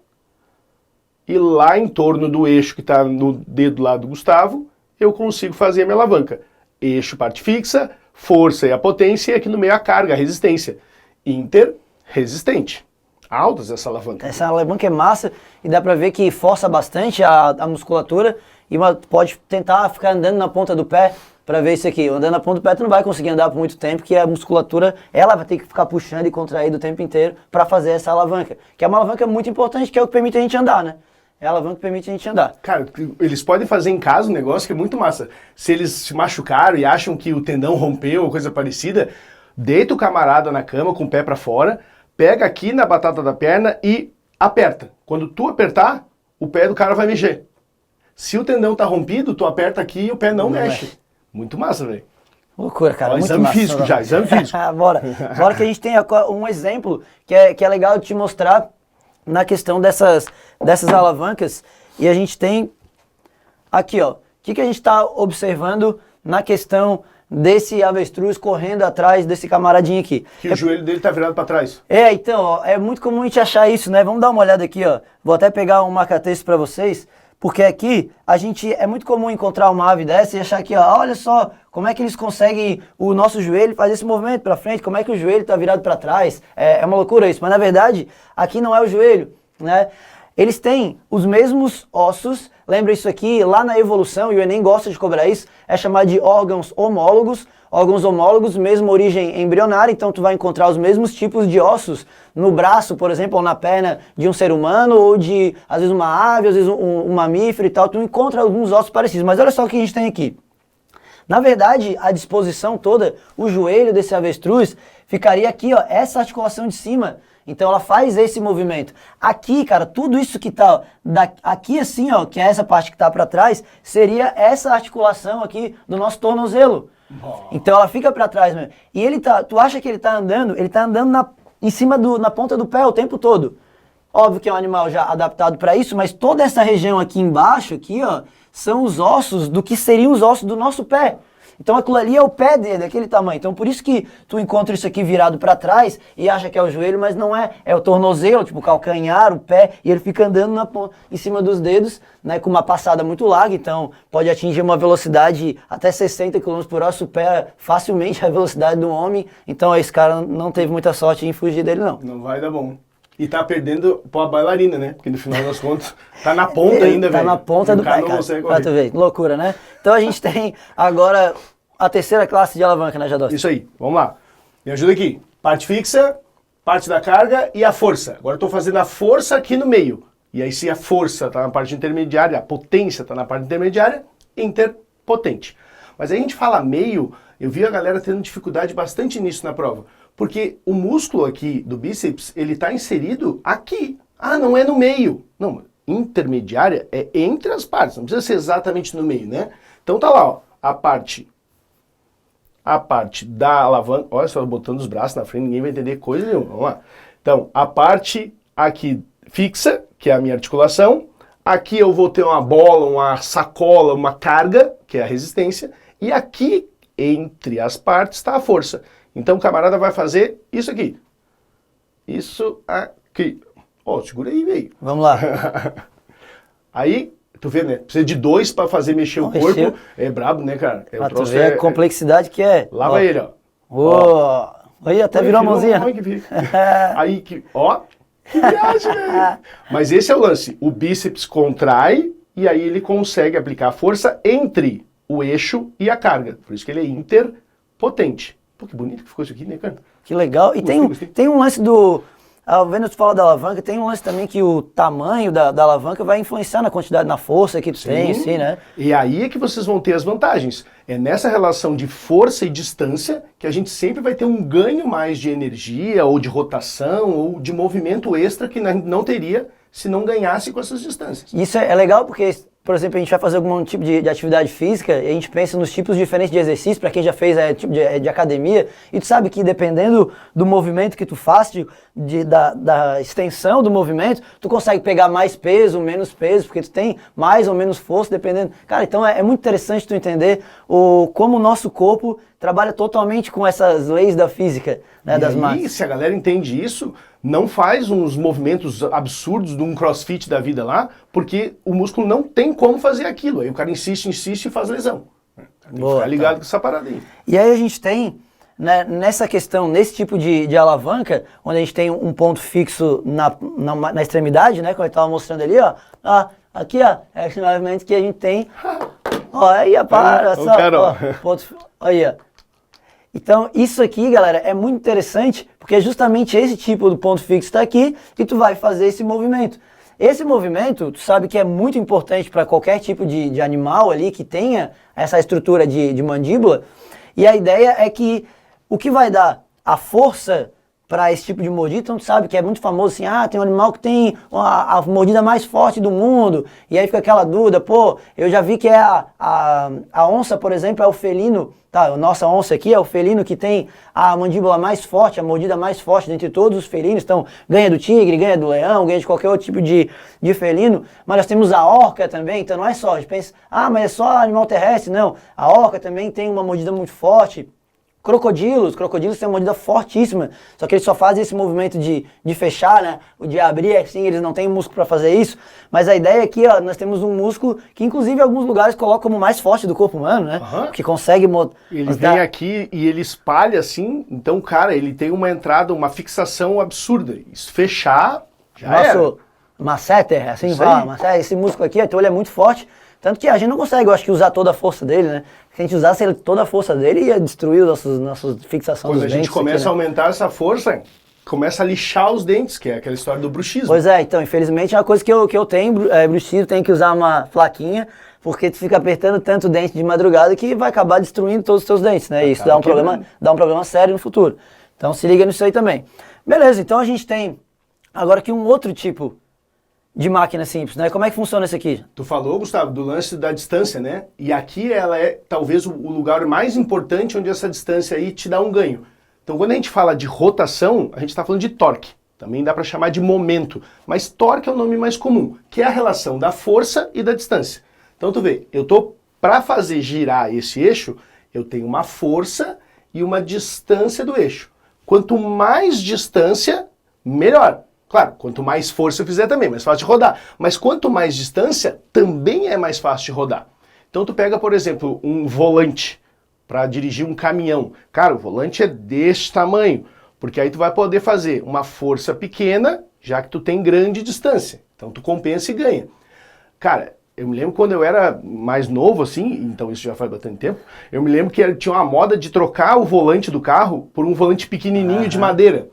A: e lá em torno do eixo que está no dedo lá do Gustavo, eu consigo fazer a minha alavanca. Eixo, parte fixa, força e a potência, e aqui no meio a carga, a resistência. Interresistente. Altas essa alavanca.
B: Essa alavanca é massa e dá pra ver que força bastante a musculatura e pode tentar ficar andando na ponta do pé pra ver isso aqui. Andando na ponta do pé tu não vai conseguir andar por muito tempo, que a musculatura, ela vai ter que ficar puxando e contraindo o tempo inteiro pra fazer essa alavanca. Que é uma alavanca muito importante, que é o que permite a gente andar, né? É a alavanca que permite a gente andar.
A: Cara, eles podem fazer em casa um negócio que é muito massa. Se eles se machucaram e acham que o tendão rompeu ou coisa parecida, deita o camarada na cama com o pé pra fora, pega aqui na batata da perna e aperta. Quando tu apertar, o pé do cara vai mexer. Se o tendão tá rompido, tu aperta aqui e o pé não mexe. Muito massa, velho.
B: Loucura, cara. Muito
A: exame
B: massa,
A: físico já, exame físico.
B: Bora. Bora que a gente tem um exemplo que é legal de te mostrar na questão dessas alavancas. E a gente tem aqui, ó. O que a gente está observando na questão desse avestruz correndo atrás desse camaradinho aqui?
A: Que o joelho dele tá virado para trás.
B: Então, ó, é muito comum a gente achar isso, né? Vamos dar uma olhada aqui, ó. Vou até pegar um marca-texto para vocês, porque aqui é muito comum encontrar uma ave dessa e achar aqui, ó, olha só, como é que eles conseguem o nosso joelho fazer esse movimento para frente, como é que o joelho tá virado para trás. É uma loucura isso, mas na verdade, aqui não é o joelho, né? Eles têm os mesmos ossos, lembra isso aqui, lá na evolução, e o Enem gosta de cobrar isso, é chamado de órgãos homólogos, mesma origem embrionária, então tu vai encontrar os mesmos tipos de ossos no braço, por exemplo, ou na perna de um ser humano, ou de, às vezes, uma ave, às vezes um mamífero e tal, tu encontra alguns ossos parecidos, mas olha só o que a gente tem aqui. Na verdade, a disposição toda, o joelho desse avestruz, ficaria aqui, ó, essa articulação de cima, Então ela faz esse movimento. Aqui, cara, tudo isso que tá aqui assim, ó, que é essa parte que tá para trás, seria essa articulação aqui do nosso tornozelo. Então ela fica para trás mesmo. E ele tu acha que ele tá andando em cima na ponta do pé o tempo todo. Óbvio que é um animal já adaptado para isso, mas toda essa região aqui embaixo, aqui, ó, são os ossos do que seriam os ossos do nosso pé. Então aquilo ali é o pé dele, daquele tamanho. Então por isso que tu encontra isso aqui virado para trás e acha que é o joelho, mas não é. É o tornozelo, tipo o calcanhar, o pé, e ele fica andando em cima dos dedos, né, com uma passada muito larga. Então pode atingir uma velocidade até 60 km por hora, supera facilmente a velocidade do homem. Então esse cara não teve muita sorte em fugir dele, não.
A: Não vai dar bom. E tá perdendo pra bailarina, né? Porque no final das contas, tá na ponta ainda, velho.
B: Tá na ponta do pé, cara. Pra tu ver, loucura, né? Então a gente tem agora a terceira classe de alavanca, né, Jadot?
A: Isso aí, vamos lá. Me ajuda aqui. Parte fixa, parte da carga e a força. Agora eu tô fazendo a força aqui no meio. E aí se a força tá na parte intermediária, a potência tá na parte intermediária, interpotente. Mas aí a gente fala meio, eu vi a galera tendo dificuldade bastante nisso na prova. Porque o músculo aqui do bíceps, ele está inserido aqui. Ah, não é no meio. Não, intermediária é entre as partes, não precisa ser exatamente no meio, né? Então tá lá, ó, a parte da alavanca, olha só, botando os braços na frente, ninguém vai entender coisa nenhuma, vamos lá. Então, a parte aqui fixa, que é a minha articulação, aqui eu vou ter uma bola, uma sacola, uma carga, que é a resistência, e aqui, entre as partes, está a força. Então o camarada vai fazer isso aqui. Isso aqui. Ó, segura aí, velho.
B: Vamos lá.
A: Aí, tu vê, né? Precisa de dois pra fazer mexer o corpo. É brabo, né, cara?
B: Pra tu ver a complexidade que é.
A: Lava ele, ó.
B: Ó. Aí até virou a mãozinha.
A: Aí, ó. Que viagem, velho. Mas esse é o lance. O bíceps contrai e aí ele consegue aplicar a força entre o eixo e a carga. Por isso que ele é interpotente. Pô, que bonito que ficou isso aqui, né, cara?
B: Que legal. E tem um lance vendo tu falar da alavanca, tem um lance também que o tamanho da alavanca vai influenciar na quantidade, na força que tu tem, assim, né?
A: E aí é que vocês vão ter as vantagens. É nessa relação de força e distância que a gente sempre vai ter um ganho mais de energia, ou de rotação, ou de movimento extra que não teria se não ganhasse com essas distâncias.
B: Isso é legal porque, por exemplo, a gente vai fazer algum tipo de atividade física e a gente pensa nos tipos diferentes de exercício, para quem já fez tipo de academia, e tu sabe que dependendo do movimento que tu faz, da extensão do movimento, tu consegue pegar mais peso, menos peso, porque tu tem mais ou menos força, dependendo. Cara, então é muito interessante tu entender como o nosso corpo trabalha totalmente com essas leis da física, né, das massas.
A: E se a galera entende isso, não faz uns movimentos absurdos de um crossfit da vida lá, porque o músculo não tem como fazer aquilo. Aí o cara insiste e faz lesão. Tem que ficar ligado com essa parada aí.
B: E aí a gente tem, né, nessa questão, nesse tipo de alavanca, onde a gente tem um ponto fixo na extremidade, né, como eu estava mostrando ali, ó. Aqui, ó, é esse movimento que a gente tem. Ó, aí, para, só, ó, ponto, aí, ó. Então, isso aqui, galera, é muito interessante, porque é justamente esse tipo do ponto fixo está aqui e tu vai fazer esse movimento. Esse movimento, tu sabe que é muito importante para qualquer tipo de animal ali que tenha essa estrutura de mandíbula. E a ideia é que o que vai dar a força para esse tipo de mordida, então tu sabe que é muito famoso assim, tem um animal que tem a mordida mais forte do mundo, e aí fica aquela dúvida, pô, eu já vi que é a onça, por exemplo, é o felino, tá, a nossa onça aqui é o felino que tem a mandíbula mais forte, a mordida mais forte dentre todos os felinos, então ganha do tigre, ganha do leão, ganha de qualquer outro tipo de felino, mas nós temos a orca também, então não é só, a gente pensa, mas é só animal terrestre, não, a orca também tem uma mordida muito forte. Crocodilos têm uma mordida fortíssima, só que eles só fazem esse movimento de fechar, né? O de abrir, assim, eles não têm músculo para fazer isso, mas a ideia aqui, ó, nós temos um músculo que inclusive em alguns lugares colocam como o mais forte do corpo humano, né? Que consegue...
A: Ele vem aqui e ele espalha assim, então, cara, ele tem uma entrada, uma fixação absurda. Se fechar, já era.
B: Masseter, assim, esse músculo aqui, então ele é muito forte, tanto que a gente não consegue, eu acho que, usar toda a força dele, né? Se a gente usasse toda a força dele, ia destruir nossas fixações dos dentes.
A: Quando a gente começa a aumentar essa força, começa a lixar os dentes, que é aquela história do bruxismo.
B: Pois é, então, infelizmente, é uma coisa que eu tenho, bruxismo, tem que usar uma plaquinha, porque tu fica apertando tanto o dente de madrugada que vai acabar destruindo todos os teus dentes, né? E isso dá um problema sério no futuro. Então se liga nisso aí também. Beleza, então a gente tem agora aqui um outro tipo de máquina simples, né? Como é que funciona esse aqui?
A: Tu falou, Gustavo, do lance da distância, né? E aqui ela é talvez o lugar mais importante onde essa distância aí te dá um ganho. Então quando a gente fala de rotação, a gente está falando de torque. Também dá para chamar de momento, mas torque é o nome mais comum, que é a relação da força e da distância. Então tu vê, para fazer girar esse eixo, eu tenho uma força e uma distância do eixo. Quanto mais distância, melhor. Claro, quanto mais força eu fizer também, mais fácil de rodar. Mas quanto mais distância, também é mais fácil de rodar. Então tu pega, por exemplo, um volante para dirigir um caminhão. Cara, o volante é deste tamanho, porque aí tu vai poder fazer uma força pequena, já que tu tem grande distância. Então tu compensa e ganha. Cara, eu me lembro quando eu era mais novo, assim, então isso já faz bastante tempo, eu me lembro que tinha uma moda de trocar o volante do carro por um volante pequenininho de madeira.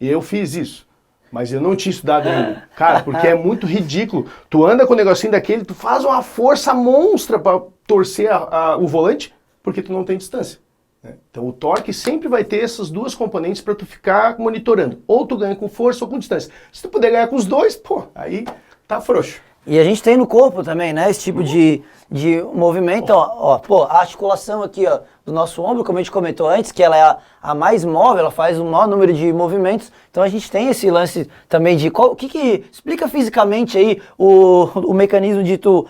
A: E eu fiz isso. Mas eu não tinha estudado ainda. Cara, porque é muito ridículo. Tu anda com um negocinho daquele, tu faz uma força monstra para torcer o volante, porque tu não tem distância. Né? Então o torque sempre vai ter essas duas componentes para tu ficar monitorando. Ou tu ganha com força ou com distância. Se tu puder ganhar com os dois, pô, aí tá frouxo.
B: E a gente tem no corpo também, né, esse tipo de movimento, ó, pô, a articulação aqui, ó, do nosso ombro, como a gente comentou antes, que ela é a mais móvel, ela faz o maior número de movimentos, então a gente tem esse lance também de, explica fisicamente aí o mecanismo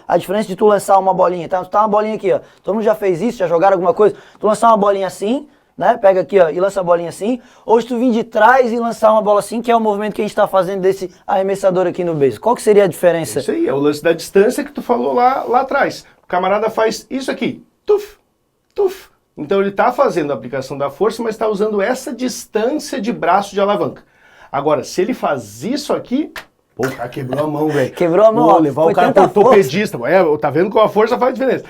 B: a diferença de tu lançar uma bolinha, tá? Tu tá uma bolinha aqui, ó, todo mundo já fez isso, já jogaram alguma coisa, tu lançar uma bolinha assim, né? Pega aqui, ó, e lança a bolinha assim, ou se tu vir de trás e lançar uma bola assim, que é o movimento que a gente está fazendo desse arremessador aqui no beisebol. Qual que seria a diferença?
A: Isso aí, é o lance da distância que tu falou lá atrás. O camarada faz isso aqui, tuf, tuf. Então ele está fazendo a aplicação da força, mas está usando essa distância de braço de alavanca. Agora, se ele faz isso aqui, pô, o cara quebrou a mão, velho.
B: Quebrou a mão, ó,
A: levar o cara pro ortopedista, tá vendo como a força faz diferença.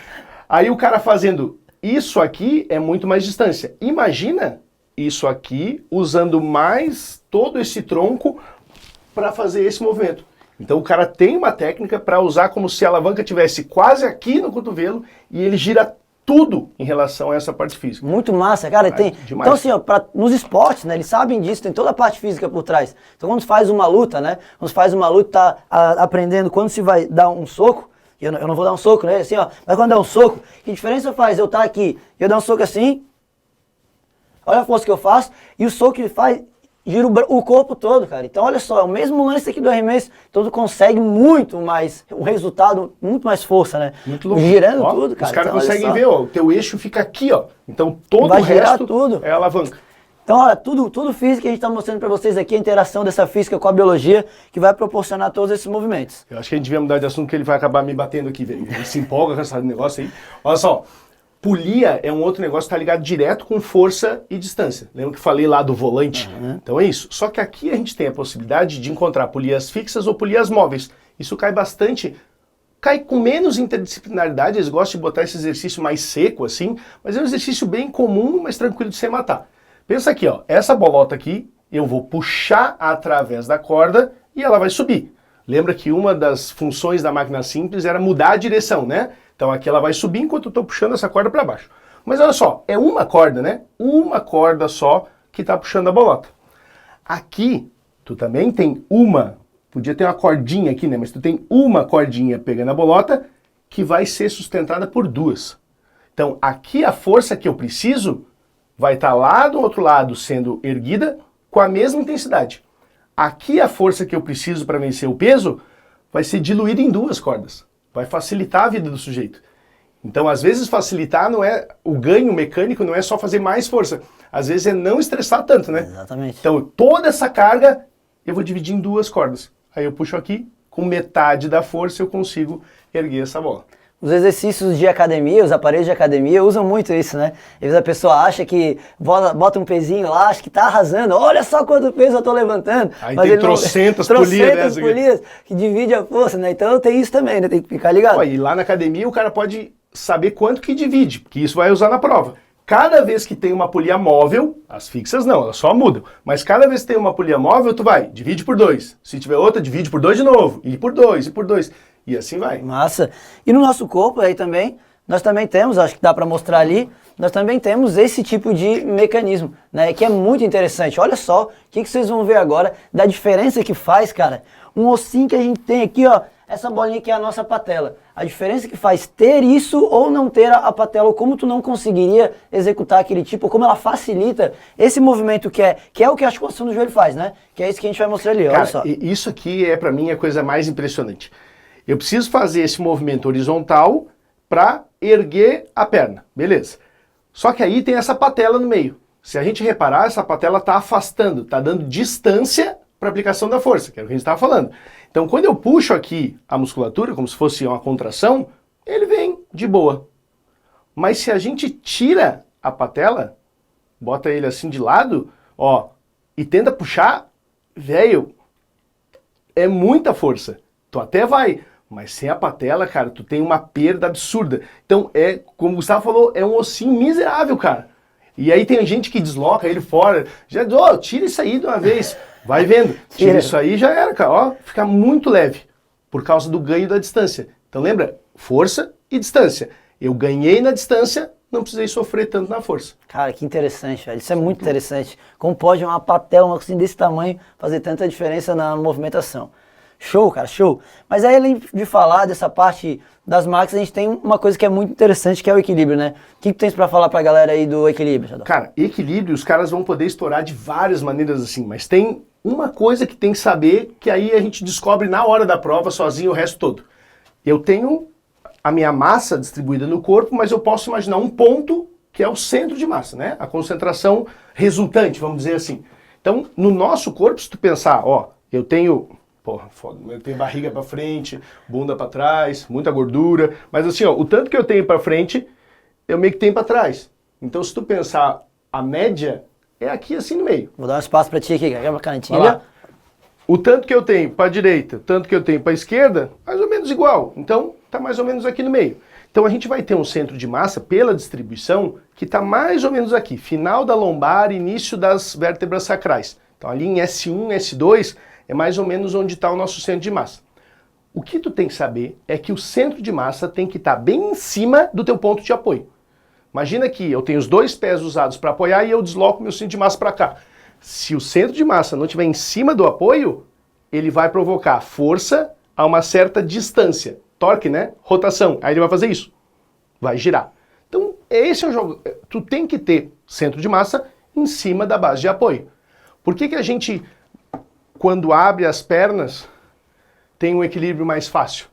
A: Aí o cara fazendo isso aqui é muito mais distância. Imagina isso aqui usando mais todo esse tronco para fazer esse movimento. Então o cara tem uma técnica para usar como se a alavanca tivesse quase aqui no cotovelo e ele gira tudo em relação a essa parte física.
B: Muito massa, cara.
A: Demais.
B: Então assim, ó, nos esportes, né, eles sabem disso, tem toda a parte física por trás. Então quando faz uma luta, né, tá aprendendo quando se vai dar um soco. Eu não vou dar um soco, né? Assim, ó. Mas quando dá um soco, que diferença faz eu estar aqui e eu dar um soco assim? Olha a força que eu faço. E o soco que ele faz, gira o corpo todo, cara. Então, olha só, é o mesmo lance aqui do arremesso. Então, tu consegue muito mais, um resultado, muito mais força, né?
A: Muito louco.
B: Girando tudo, cara.
A: Os caras
B: então,
A: conseguem ver, ó, o teu eixo fica aqui, ó. Então, todo
B: vai
A: o
B: girar
A: resto
B: tudo.
A: é alavanca.
B: Então, olha, tudo físico que a gente está mostrando para vocês aqui, a interação dessa física com a biologia, que vai proporcionar todos esses movimentos.
A: Eu acho que a gente devia mudar de assunto, que ele vai acabar me batendo aqui, velho. Ele se empolga com esse negócio aí. Olha só, polia é um outro negócio que está ligado direto com força e distância. Lembra que falei lá do volante? Então é isso. Só que aqui a gente tem a possibilidade de encontrar polias fixas ou polias móveis. Isso cai bastante... Cai com menos interdisciplinaridade, eles gostam de botar esse exercício mais seco assim, mas é um exercício bem comum, mas tranquilo de se matar. Pensa aqui, ó, essa bolota aqui, eu vou puxar através da corda e ela vai subir. Lembra que uma das funções da máquina simples era mudar a direção, né? Então aqui ela vai subir enquanto eu estou puxando essa corda para baixo. Mas olha só, é uma corda, né? Uma corda só que está puxando a bolota. Aqui, tu também tem podia ter uma cordinha aqui, né? Mas tu tem uma cordinha pegando a bolota que vai ser sustentada por duas. Então aqui a força que eu preciso vai estar lá do outro lado sendo erguida com a mesma intensidade. Aqui a força que eu preciso para vencer o peso vai ser diluída em duas cordas. Vai facilitar a vida do sujeito. Então, às vezes, facilitar não é... O ganho mecânico não é só fazer mais força. Às vezes é não estressar tanto, né?
B: Exatamente.
A: Então, toda essa carga eu vou dividir em duas cordas. Aí eu puxo aqui, com metade da força eu consigo erguer essa bola.
B: Os exercícios de academia, os aparelhos de academia usam muito isso, né? Às vezes a pessoa acha que bota um pezinho lá, acha que tá arrasando, olha só quanto peso eu tô levantando.
A: Aí
B: mas
A: tem trocentas
B: polias que divide a força, né? Então tem isso também, né? Tem que ficar ligado.
A: E lá na academia o cara pode saber quanto que divide, porque isso vai usar na prova. Cada vez que tem uma polia móvel, as fixas não, elas só mudam, mas cada vez que tem uma polia móvel, tu vai, divide por 2. Se tiver outra, divide por 2 de novo, e por 2, e por 2. E assim vai.
B: Massa. E no nosso corpo aí também, nós também temos, acho que dá para mostrar ali, nós também temos esse tipo de mecanismo, né, que é muito interessante. Olha só o que vocês vão ver agora da diferença que faz, cara, um ossinho que a gente tem aqui, ó, essa bolinha que é a nossa patela. A diferença que faz ter isso ou não ter a patela, ou como tu não conseguiria executar aquele tipo, ou como ela facilita esse movimento que é o que a articulação do joelho faz, né? Que é isso que a gente vai mostrar ali,
A: cara,
B: olha só.
A: Isso aqui é, pra mim, a coisa mais impressionante. Eu preciso fazer esse movimento horizontal para erguer a perna, beleza. Só que aí tem essa patela no meio. Se a gente reparar, essa patela está afastando, está dando distância para a aplicação da força, que é o que a gente estava falando. Então, quando eu puxo aqui a musculatura, como se fosse uma contração, ele vem de boa. Mas se a gente tira a patela, bota ele assim de lado, ó, e tenta puxar, velho, é muita força. Tu até vai, mas sem a patela, cara, tu tem uma perda absurda. Então, como o Gustavo falou, é um ossinho miserável, cara. E aí tem gente que desloca ele fora, já diz, ó, tira isso aí de uma vez. Vai vendo, tira isso aí já era, cara, ó, fica muito leve, por causa do ganho da distância. Então lembra, força e distância. Eu ganhei na distância, não precisei sofrer tanto na força.
B: Cara, que interessante, velho. Isso é muito interessante. Como pode uma patela, uma coisa desse tamanho, fazer tanta diferença na movimentação. Show, cara, show. Mas aí, além de falar dessa parte das máquinas, a gente tem uma coisa que é muito interessante, que é o equilíbrio, né? O que tu tens pra falar pra galera aí do equilíbrio, Jadão?
A: Cara, equilíbrio, os caras vão poder estourar de várias maneiras assim, mas tem uma coisa que tem que saber, que aí a gente descobre na hora da prova, sozinho, o resto todo. Eu tenho a minha massa distribuída no corpo, mas eu posso imaginar um ponto que é o centro de massa, né? A concentração resultante, vamos dizer assim. Então, no nosso corpo, se tu pensar, ó, eu tenho... Porra, foda, eu tenho barriga pra frente, bunda pra trás, muita gordura, mas assim, ó, o tanto que eu tenho pra frente, eu meio que tenho pra trás. Então, se tu pensar, a média é aqui assim no meio.
B: Vou dar um espaço pra ti aqui, quebra a cantilha.
A: O tanto que eu tenho pra direita, o tanto que eu tenho pra esquerda, mais ou menos igual. Então, tá mais ou menos aqui no meio. Então, a gente vai ter um centro de massa, pela distribuição, que tá mais ou menos aqui, final da lombar, início das vértebras sacrais. Então, ali em S1, S2... é mais ou menos onde está o nosso centro de massa. O que tu tem que saber é que o centro de massa tem que estar bem em cima do teu ponto de apoio. Imagina que eu tenho os dois pés usados para apoiar e eu desloco meu centro de massa para cá. Se o centro de massa não estiver em cima do apoio, ele vai provocar força a uma certa distância. Torque, né? Rotação. Aí ele vai fazer isso. Vai girar. Então, esse é o jogo. Tu tem que ter centro de massa em cima da base de apoio. Por que a gente... quando abre as pernas, tem um equilíbrio mais fácil.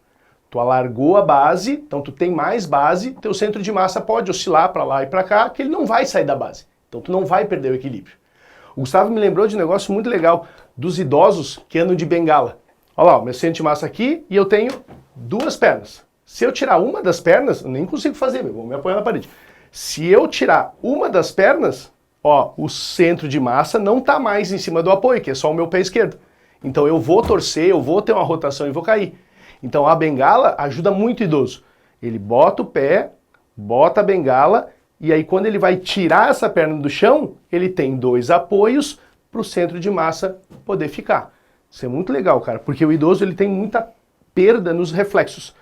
A: Tu alargou a base, então tu tem mais base, teu centro de massa pode oscilar para lá e para cá, que ele não vai sair da base. Então tu não vai perder o equilíbrio. O Gustavo me lembrou de um negócio muito legal, dos idosos que andam de bengala. Olha lá, o meu centro de massa aqui e eu tenho duas pernas. Se eu tirar uma das pernas, eu nem consigo fazer, vou me apoiar na parede. Se eu tirar uma das pernas, ó, o centro de massa não está mais em cima do apoio, que é só o meu pé esquerdo. Então eu vou torcer, eu vou ter uma rotação e vou cair. Então a bengala ajuda muito o idoso. Ele bota o pé, bota a bengala, e aí quando ele vai tirar essa perna do chão, ele tem dois apoios para o centro de massa poder ficar. Isso é muito legal, cara, porque o idoso ele tem muita perda nos reflexos.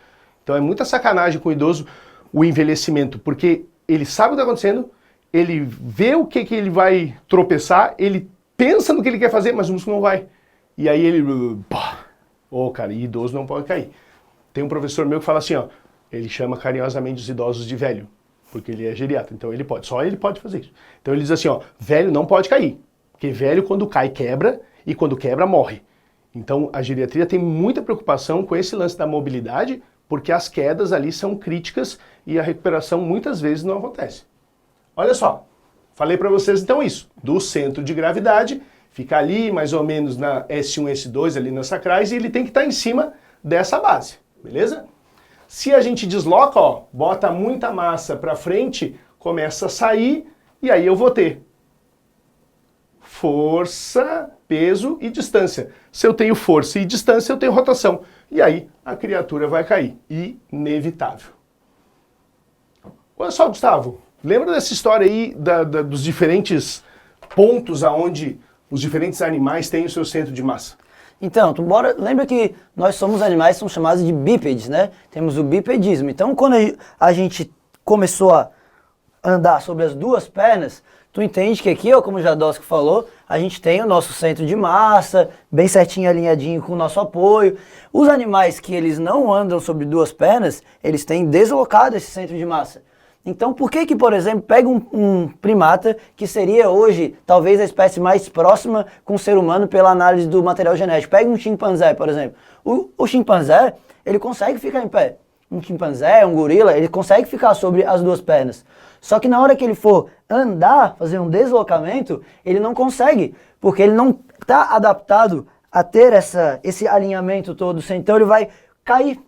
A: Então é muita sacanagem com o idoso o envelhecimento, porque ele sabe o que está acontecendo, ele vê o que ele vai tropeçar, ele pensa no que ele quer fazer, mas o músculo não vai. E aí ele... cara, e idoso não pode cair. Tem um professor meu que fala assim, ó, ele chama carinhosamente os idosos de velho, porque ele é geriatra, então ele pode, só ele pode fazer isso. Então ele diz assim, ó, velho não pode cair, porque velho quando cai quebra, e quando quebra morre. Então a geriatria tem muita preocupação com esse lance da mobilidade, porque as quedas ali são críticas e a recuperação muitas vezes não acontece. Olha só, falei para vocês então isso, do centro de gravidade, fica ali mais ou menos na S1, S2, ali nas sacrais, e ele tem que estar em cima dessa base, beleza? Se a gente desloca, ó, bota muita massa para frente, começa a sair, e aí eu vou ter força, peso e distância. Se eu tenho força e distância, eu tenho rotação. E aí a criatura vai cair, inevitável. Olha só, Gustavo, lembra dessa história aí dos diferentes pontos aonde os diferentes animais têm o seu centro de massa?
B: Então, lembra que nós somos animais, são chamados de bípedes, né? Temos o bipedismo. Então, quando a gente começou andar sobre as duas pernas, tu entende que aqui, ó, como o Jadowski falou, a gente tem o nosso centro de massa, bem certinho, alinhadinho com o nosso apoio. Os animais que eles não andam sobre duas pernas, eles têm deslocado esse centro de massa. Então, por que, por exemplo, pega um primata que seria hoje talvez a espécie mais próxima com o ser humano pela análise do material genético? Pega um chimpanzé, por exemplo. O chimpanzé, ele consegue ficar em pé. Um chimpanzé, um gorila, ele consegue ficar sobre as duas pernas. Só que na hora que ele for andar, fazer um deslocamento, ele não consegue, porque ele não está adaptado a ter esse alinhamento todo. Então ele vai cair.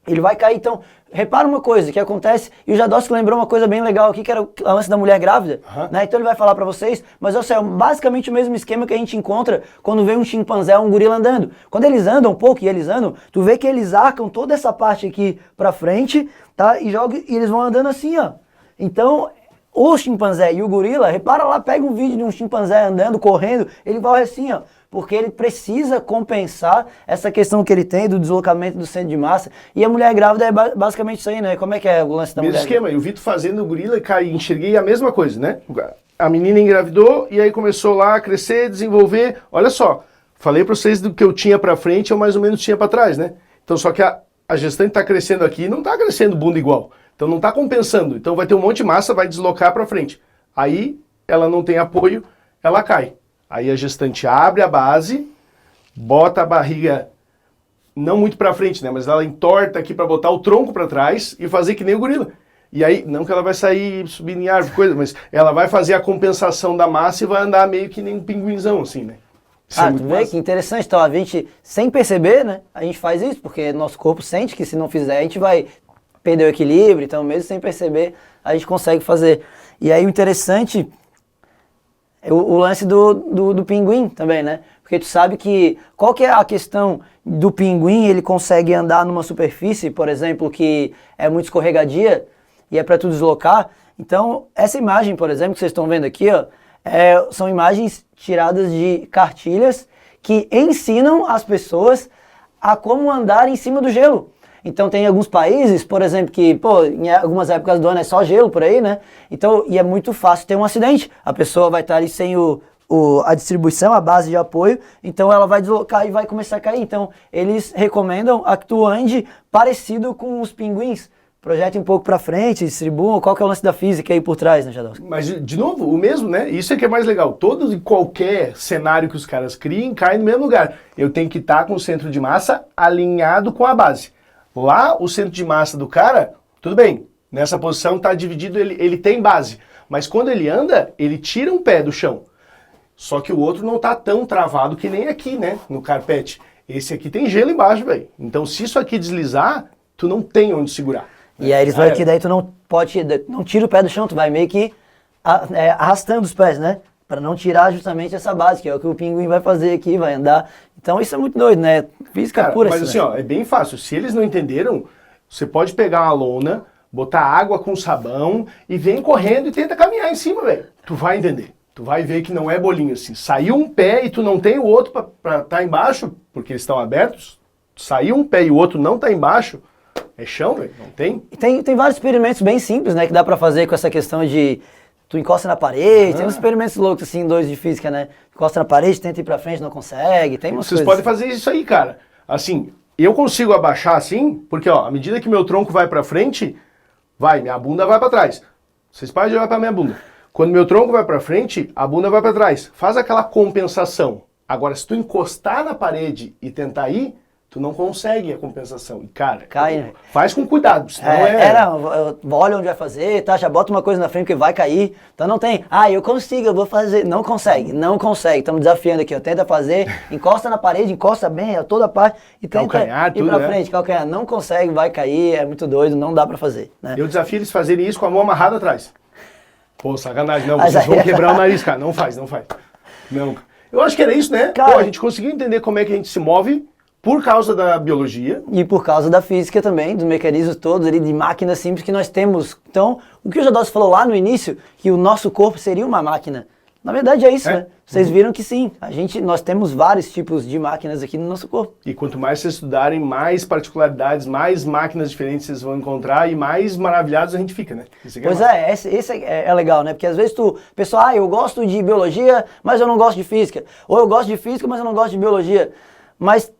B: Ele vai cair. Então, repara uma coisa que acontece, e o Jadowski lembrou uma coisa bem legal aqui, que era o lance da mulher grávida, né? Então ele vai falar pra vocês, mas é basicamente o mesmo esquema que a gente encontra quando vê um chimpanzé ou um gorila andando. Quando eles andam um pouco, e eles andam, tu vê que eles arcam toda essa parte aqui pra frente, tá? E eles vão andando assim, ó. Então, o chimpanzé e o gorila, repara lá, pega um vídeo de um chimpanzé andando, correndo, ele vai assim, ó. Porque ele precisa compensar essa questão que ele tem do deslocamento do centro de massa. E a mulher grávida é basicamente isso aí, né? Como é que é o lance da mulher?
A: Mesmo esquema, eu vi tu fazendo o gorila e enxerguei a mesma coisa, né? A menina engravidou e aí começou lá a crescer, desenvolver. Olha só, falei pra vocês do que eu tinha pra frente, eu mais ou menos tinha pra trás, né? Então só que a gestante tá crescendo aqui e não tá crescendo bunda igual. Então não tá compensando. Então vai ter um monte de massa, vai deslocar pra frente. Aí ela não tem apoio, ela cai. Aí a gestante abre a base, bota a barriga não muito pra frente, né? Mas ela entorta aqui pra botar o tronco pra trás e fazer que nem o gorila. E aí, não que ela vai sair subindo em árvore, coisa, mas ela vai fazer a compensação da massa e vai andar meio que nem um pinguinzão, assim, né? Isso é
B: tu
A: muito
B: vê
A: massa.
B: que interessante. Então a gente, sem perceber, né? A gente faz isso, porque nosso corpo sente que se não fizer, a gente vai perder o equilíbrio. Então mesmo sem perceber, a gente consegue fazer. E aí o interessante... O lance do pinguim também, né? Porque tu sabe que, qual que é a questão do pinguim? Ele consegue andar numa superfície, por exemplo, que é muito escorregadia e é para tu deslocar. Então, essa imagem, por exemplo, que vocês estão vendo aqui, ó, são imagens tiradas de cartilhas que ensinam as pessoas a como andar em cima do gelo. Então tem alguns países, por exemplo, que, pô, em algumas épocas do ano é só gelo por aí, né? Então, e é muito fácil ter um acidente. A pessoa vai estar ali sem a distribuição, a base de apoio, então ela vai deslocar e vai começar a cair. Então, eles recomendam a que tu ande parecido com os pinguins. Projete um pouco pra frente, distribuam. Qual que é o lance da física aí por trás, né, Jadowski?
A: Mas, de novo, o mesmo, né? Isso é que é mais legal. Todo e qualquer cenário que os caras criem cai no mesmo lugar. Eu tenho que estar com o centro de massa alinhado com a base. Lá, o centro de massa do cara, tudo bem, nessa posição está dividido, ele tem base. Mas quando ele anda, ele tira um pé do chão. Só que o outro não está tão travado que nem aqui, né, no carpete. Esse aqui tem gelo embaixo, velho. Então, se isso aqui deslizar, tu não tem onde segurar.
B: E aí eles vão aqui, daí tu não tira o pé do chão, tu vai meio que arrastando os pés, né? Para não tirar justamente essa base, que é o que o pinguim vai fazer aqui, vai andar. Então isso é muito doido, né? Física pura.
A: Mas assim, ó, é bem fácil. Se eles não entenderam, você pode pegar uma lona, botar água com sabão e vem correndo e tenta caminhar em cima, velho. Tu vai entender. Tu vai ver que não é bolinho assim. Saiu um pé e tu não tem o outro pra tá embaixo, porque eles estão abertos. Saiu um pé e o outro não tá embaixo, é chão, velho. Não tem.
B: Tem vários experimentos bem simples, né? Que dá pra fazer com essa questão de... Tu encosta na parede, tem uns experimentos loucos assim, dois de física, né? Encosta na parede, tenta ir pra frente, não consegue, tem umas
A: Vocês
B: coisas.
A: podem fazer isso aí, cara. Assim, eu consigo abaixar assim, porque ó, à medida que meu tronco vai pra frente, minha bunda vai pra trás. Vocês podem jogar pra minha bunda. Quando meu tronco vai pra frente, a bunda vai pra trás. Faz aquela compensação. Agora, se tu encostar na parede e tentar ir, tu não consegue a compensação. E, cara,
B: Cai, né?
A: faz com cuidado, senão
B: olha onde vai fazer, tá? Já bota uma coisa na frente que vai cair. Então não tem, eu consigo, eu vou fazer. Não consegue. Estamos desafiando aqui, ó. Tenta fazer, encosta na parede, encosta bem, toda a parte e tenta
A: Calcanhar,
B: ir
A: tudo,
B: pra
A: né?
B: frente. Calcanhar, não consegue, vai cair, é muito doido, não dá pra fazer, né?
A: Eu desafio eles fazerem isso com a mão amarrada atrás. Pô, sacanagem. Não,
B: Mas
A: vocês vão
B: aí-
A: quebrar o nariz, cara. Não faz. Não. Eu acho que era isso, né?
B: Cara-
A: Pô, a gente conseguiu entender como é que a gente se move por causa da biologia.
B: E por causa da física também, dos mecanismos todos ali, de máquinas simples que nós temos. Então, o que o Jadowski falou lá no início, que o nosso corpo seria uma máquina, Na verdade é isso, né? Vocês viram que sim, nós temos vários tipos de máquinas aqui no nosso corpo.
A: E quanto mais vocês estudarem, mais particularidades, mais máquinas diferentes vocês vão encontrar e mais maravilhados a gente fica, né?
B: Pois é, esse é legal, né? Porque às vezes pessoal, eu gosto de biologia, mas eu não gosto de física. Ou eu gosto de física, mas eu não gosto de biologia. Mas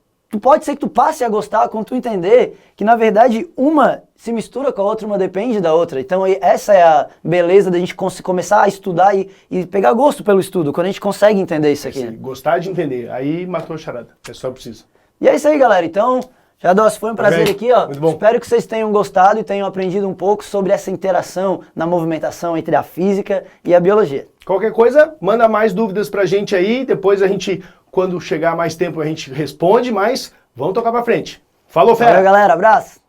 B: pode ser que tu passe a gostar quando tu entender que, na verdade, uma se mistura com a outra, uma depende da outra. Então, essa é a beleza da gente começar a estudar e pegar gosto pelo estudo, quando a gente consegue entender isso aqui. Né?
A: Gostar de entender, aí matou a charada. É só preciso.
B: E é isso aí, galera. Então, Jadós, foi um prazer aqui, ó.
A: Muito bom.
B: Espero que vocês tenham gostado e tenham aprendido um pouco sobre essa interação na movimentação entre a física e a biologia.
A: Qualquer coisa, manda mais dúvidas pra gente aí, depois a gente, quando chegar mais tempo, a gente responde, mas vamos tocar pra frente. Falou, fera!
B: Valeu, galera. Abraço!